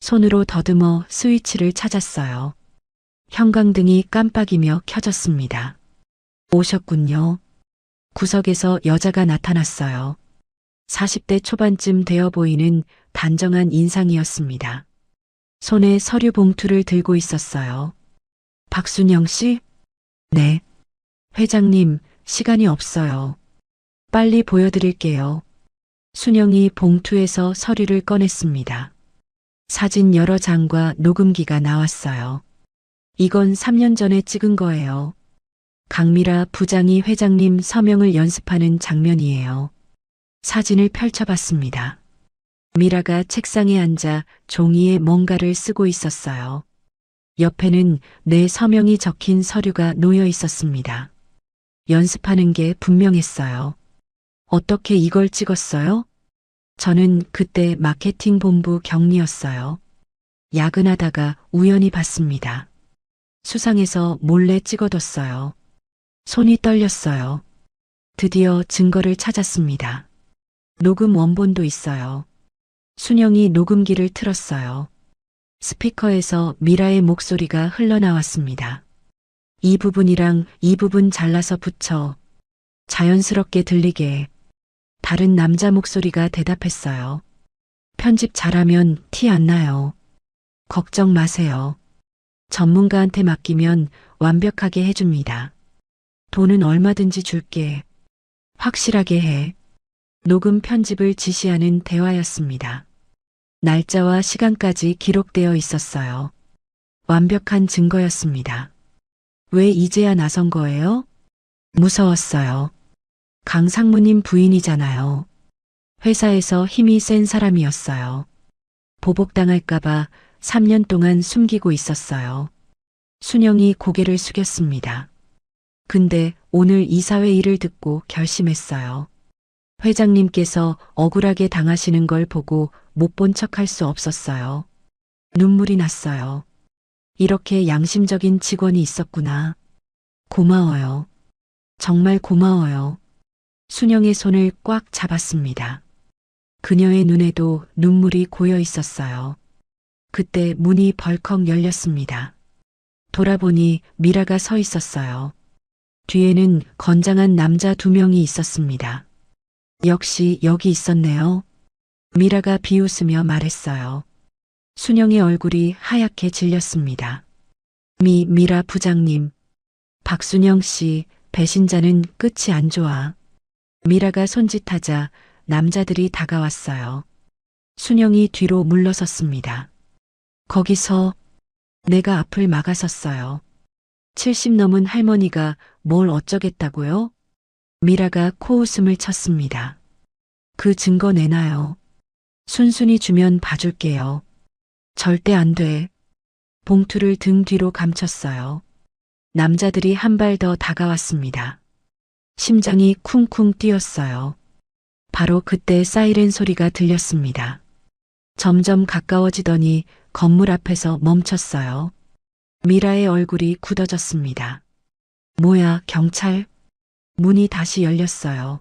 손으로 더듬어 스위치를 찾았어요. 형광등이 깜빡이며 켜졌습니다. 오셨군요. 구석에서 여자가 나타났어요. 40대 초반쯤 되어 보이는 단정한 인상이었습니다. 손에 서류 봉투를 들고 있었어요. 박순영 씨? 네. 회장님, 시간이 없어요. 빨리 보여드릴게요. 순영이 봉투에서 서류를 꺼냈습니다. 사진 여러 장과 녹음기가 나왔어요. 이건 3년 전에 찍은 거예요. 강미라 부장이 회장님 서명을 연습하는 장면이에요. 사진을 펼쳐봤습니다. 미라가 책상에 앉아 종이에 뭔가를 쓰고 있었어요. 옆에는 내 서명이 적힌 서류가 놓여 있었습니다. 연습하는 게 분명했어요. 어떻게 이걸 찍었어요? 저는 그때 마케팅 본부 경리였어요. 야근하다가 우연히 봤습니다. 수상해서 몰래 찍어뒀어요. 손이 떨렸어요. 드디어 증거를 찾았습니다. 녹음 원본도 있어요. 순영이 녹음기를 틀었어요. 스피커에서 미라의 목소리가 흘러나왔습니다. 이 부분이랑 이 부분 잘라서 붙여. 자연스럽게 들리게 다른 남자 목소리가 대답했어요. 편집 잘하면 티 안 나요. 걱정 마세요. 전문가한테 맡기면 완벽하게 해줍니다. 돈은 얼마든지 줄게. 확실하게 해. 녹음 편집을 지시하는 대화였습니다. 날짜와 시간까지 기록되어 있었어요. 완벽한 증거였습니다. 왜 이제야 나선 거예요? 무서웠어요. 강 상무님 부인이잖아요. 회사에서 힘이 센 사람이었어요. 보복당할까봐 3년 동안 숨기고 있었어요. 순영이 고개를 숙였습니다. 근데 오늘 이사회 일을 듣고 결심했어요. 회장님께서 억울하게 당하시는 걸 보고 못 본 척 할 수 없었어요. 눈물이 났어요. 이렇게 양심적인 직원이 있었구나. 고마워요. 정말 고마워요. 순영의 손을 꽉 잡았습니다. 그녀의 눈에도 눈물이 고여 있었어요. 그때 문이 벌컥 열렸습니다. 돌아보니 미라가 서 있었어요. 뒤에는 건장한 남자 2명이 있었습니다. 역시 여기 있었네요. 미라가 비웃으며 말했어요. 순영의 얼굴이 하얗게 질렸습니다. 미라 부장님. 박순영 씨, 배신자는 끝이 안 좋아. 미라가 손짓하자 남자들이 다가왔어요. 순영이 뒤로 물러섰습니다. 거기서 내가 앞을 막아섰어요. 70 넘은 할머니가 뭘 어쩌겠다고요? 미라가 코웃음을 쳤습니다. 그 증거 내놔요. 순순히 주면 봐줄게요. 절대 안 돼. 봉투를 등 뒤로 감췄어요. 남자들이 한 발 더 다가왔습니다. 심장이 쿵쿵 뛰었어요. 바로 그때 사이렌 소리가 들렸습니다. 점점 가까워지더니 건물 앞에서 멈췄어요. 미라의 얼굴이 굳어졌습니다. 뭐야, 경찰? 문이 다시 열렸어요.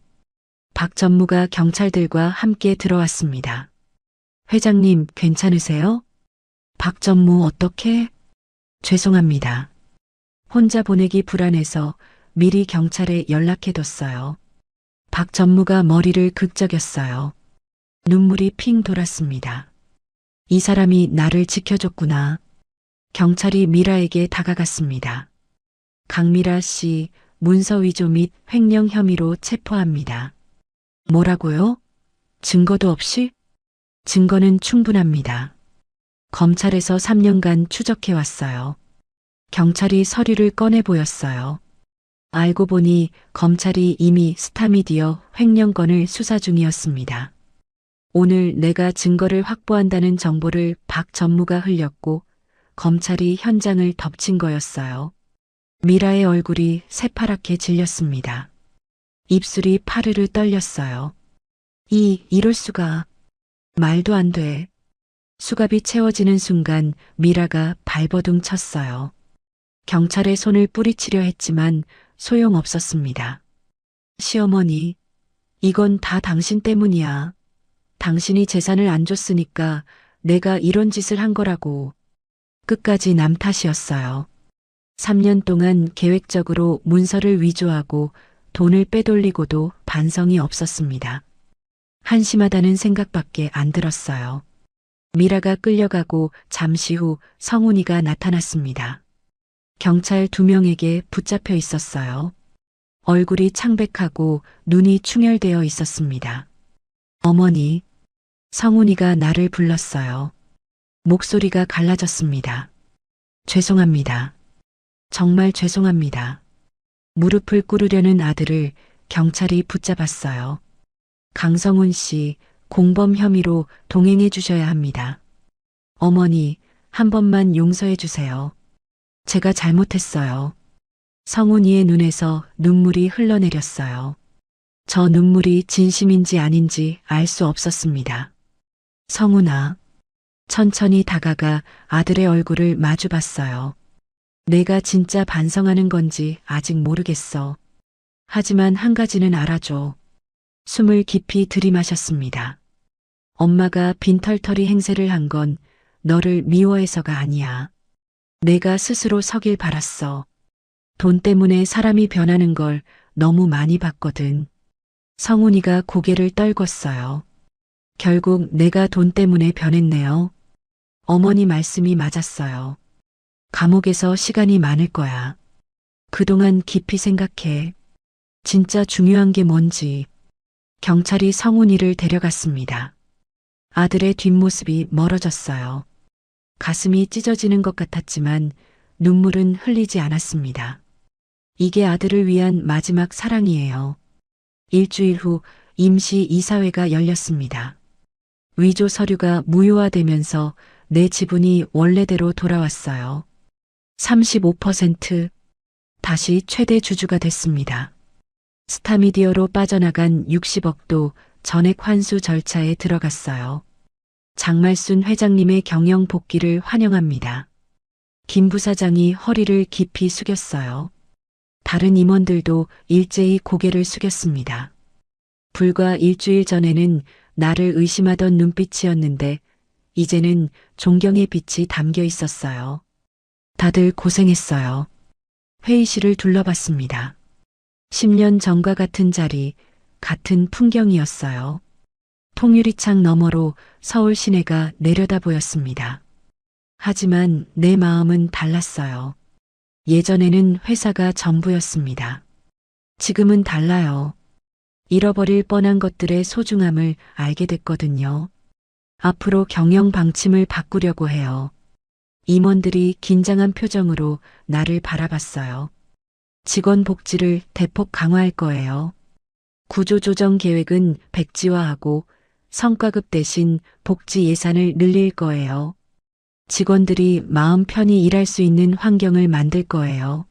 박 전무가 경찰들과 함께 들어왔습니다. 회장님, 괜찮으세요? 박 전무 어떻게? 죄송합니다. 혼자 보내기 불안해서 미리 경찰에 연락해뒀어요. 박 전무가 머리를 극적였어요. 눈물이 핑 돌았습니다. 이 사람이 나를 지켜줬구나. 경찰이 미라에게 다가갔습니다. 강미라 씨, 문서 위조 및 횡령 혐의로 체포합니다. 뭐라고요? 증거도 없이? 증거는 충분합니다. 검찰에서 3년간 추적해왔어요. 경찰이 서류를 꺼내 보였어요. 알고 보니 검찰이 이미 스타미디어 횡령건을 수사 중이었습니다. 오늘 내가 증거를 확보한다는 정보를 박 전무가 흘렸고 검찰이 현장을 덮친 거였어요. 미라의 얼굴이 새파랗게 질렸습니다. 입술이 파르르 떨렸어요. 이럴 수가. 말도 안 돼. 수갑이 채워지는 순간 미라가 발버둥 쳤어요. 경찰의 손을 뿌리치려 했지만 소용없었습니다. 시어머니, 이건 다 당신 때문이야. 당신이 재산을 안 줬으니까 내가 이런 짓을 한 거라고. 끝까지 남 탓이었어요. 3년 동안 계획적으로 문서를 위조하고 돈을 빼돌리고도 반성이 없었습니다. 한심하다는 생각밖에 안 들었어요. 미라가 끌려가고 잠시 후 성훈이가 나타났습니다. 경찰 2명에게 붙잡혀 있었어요. 얼굴이 창백하고 눈이 충혈되어 있었습니다. 어머니, 성훈이가 나를 불렀어요. 목소리가 갈라졌습니다. 죄송합니다. 정말 죄송합니다. 무릎을 꿇으려는 아들을 경찰이 붙잡았어요. 강성훈 씨, 공범 혐의로 동행해 주셔야 합니다. 어머니, 한 번만 용서해 주세요. 제가 잘못했어요. 성훈이의 눈에서 눈물이 흘러내렸어요. 저 눈물이 진심인지 아닌지 알 수 없었습니다. 성훈아, 천천히 다가가 아들의 얼굴을 마주 봤어요. 내가 진짜 반성하는 건지 아직 모르겠어. 하지만 한 가지는 알아줘. 숨을 깊이 들이마셨습니다. 엄마가 빈털터리 행세를 한 건 너를 미워해서가 아니야. 내가 스스로 서길 바랐어. 돈 때문에 사람이 변하는 걸 너무 많이 봤거든. 성훈이가 고개를 떨궜어요. 결국 내가 돈 때문에 변했네요. 어머니 말씀이 맞았어요. 감옥에서 시간이 많을 거야. 그동안 깊이 생각해. 진짜 중요한 게 뭔지. 경찰이 성훈이를 데려갔습니다. 아들의 뒷모습이 멀어졌어요. 가슴이 찢어지는 것 같았지만 눈물은 흘리지 않았습니다. 이게 아들을 위한 마지막 사랑이에요. 일주일 후 임시 이사회가 열렸습니다. 위조 서류가 무효화되면서 내 지분이 원래대로 돌아왔어요. 35% 다시 최대 주주가 됐습니다. 스타미디어로 빠져나간 60억도 전액 환수 절차에 들어갔어요. 장말순 회장님의 경영 복귀를 환영합니다. 김 부사장이 허리를 깊이 숙였어요. 다른 임원들도 일제히 고개를 숙였습니다. 불과 일주일 전에는 나를 의심하던 눈빛이었는데 이제는 존경의 빛이 담겨 있었어요. 다들 고생했어요. 회의실을 둘러봤습니다. 10년 전과 같은 자리, 같은 풍경이었어요. 통유리창 너머로 서울 시내가 내려다 보였습니다. 하지만 내 마음은 달랐어요. 예전에는 회사가 전부였습니다. 지금은 달라요. 잃어버릴 뻔한 것들의 소중함을 알게 됐거든요. 앞으로 경영 방침을 바꾸려고 해요. 임원들이 긴장한 표정으로 나를 바라봤어요. 직원 복지를 대폭 강화할 거예요. 구조조정 계획은 백지화하고 성과급 대신 복지 예산을 늘릴 거예요. 직원들이 마음 편히 일할 수 있는 환경을 만들 거예요.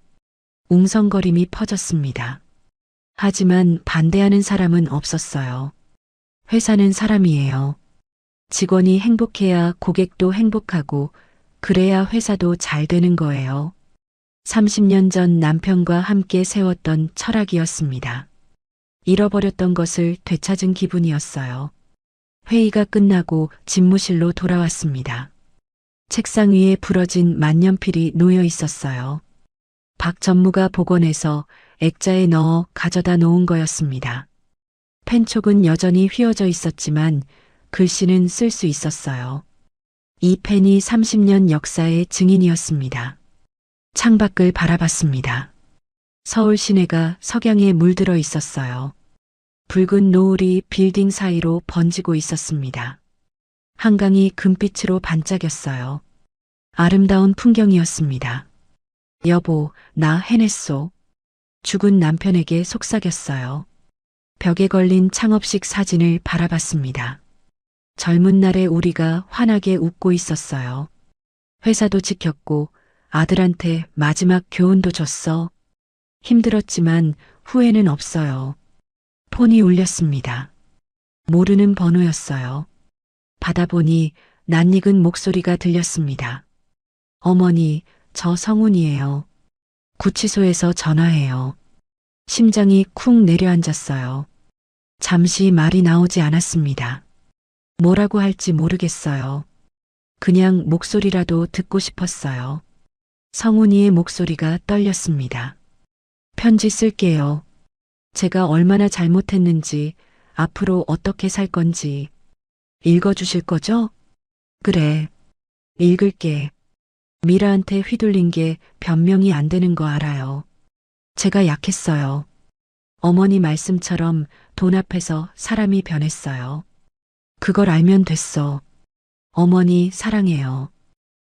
웅성거림이 퍼졌습니다. 하지만 반대하는 사람은 없었어요. 회사는 사람이에요. 직원이 행복해야 고객도 행복하고 그래야 회사도 잘 되는 거예요. 30년 전 남편과 함께 세웠던 철학이었습니다. 잃어버렸던 것을 되찾은 기분이었어요. 회의가 끝나고 집무실로 돌아왔습니다. 책상 위에 부러진 만년필이 놓여 있었어요. 박 전무가 복원해서 액자에 넣어 가져다 놓은 거였습니다. 펜촉은 여전히 휘어져 있었지만 글씨는 쓸 수 있었어요. 이 펜이 30년 역사의 증인이었습니다. 창밖을 바라봤습니다. 서울 시내가 석양에 물들어 있었어요. 붉은 노을이 빌딩 사이로 번지고 있었습니다. 한강이 금빛으로 반짝였어요. 아름다운 풍경이었습니다. 여보, 나 해냈소. 죽은 남편에게 속삭였어요. 벽에 걸린 창업식 사진을 바라봤습니다. 젊은 날의 우리가 환하게 웃고 있었어요. 회사도 지켰고 아들한테 마지막 교훈도 줬어. 힘들었지만 후회는 없어요. 폰이 울렸습니다. 모르는 번호였어요. 받아보니 낯익은 목소리가 들렸습니다. 어머니, 저 성훈이에요. 구치소에서 전화해요. 심장이 쿵 내려앉았어요. 잠시 말이 나오지 않았습니다. 뭐라고 할지 모르겠어요. 그냥 목소리라도 듣고 싶었어요. 성훈이의 목소리가 떨렸습니다. 편지 쓸게요. 제가 얼마나 잘못했는지, 앞으로 어떻게 살 건지. 읽어주실 거죠? 그래. 읽을게. 미라한테 휘둘린 게 변명이 안 되는 거 알아요. 제가 약했어요. 어머니 말씀처럼 돈 앞에서 사람이 변했어요. 그걸 알면 됐어. 어머니 사랑해요.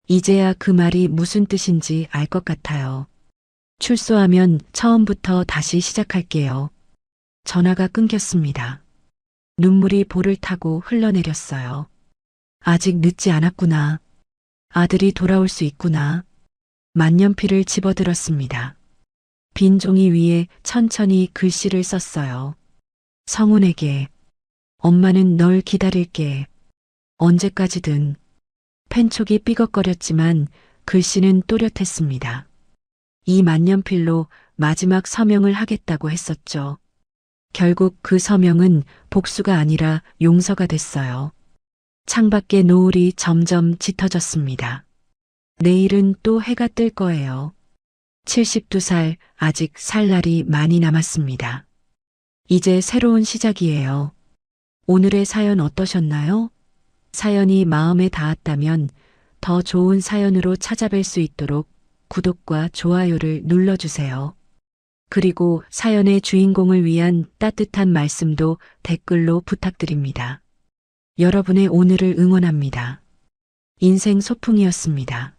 이제야 그 말이 무슨 뜻인지 알 것 같아요. 출소하면 처음부터 다시 시작할게요. 전화가 끊겼습니다. 눈물이 볼을 타고 흘러내렸어요. 아직 늦지 않았구나. 아들이 돌아올 수 있구나. 만년필을 집어들었습니다. 빈 종이 위에 천천히 글씨를 썼어요. 성훈에게. 엄마는 널 기다릴게. 언제까지든. 펜촉이 삐걱거렸지만 글씨는 또렷했습니다. 이 만년필로 마지막 서명을 하겠다고 했었죠. 결국 그 서명은 복수가 아니라 용서가 됐어요. 창밖의 노을이 점점 짙어졌습니다. 내일은 또 해가 뜰 거예요. 72살, 아직 살 날이 많이 남았습니다. 이제 새로운 시작이에요. 오늘의 사연 어떠셨나요? 사연이 마음에 닿았다면 더 좋은 사연으로 찾아뵐 수 있도록 구독과 좋아요를 눌러주세요. 그리고 사연의 주인공을 위한 따뜻한 말씀도 댓글로 부탁드립니다. 여러분의 오늘을 응원합니다. 인생 소풍이었습니다.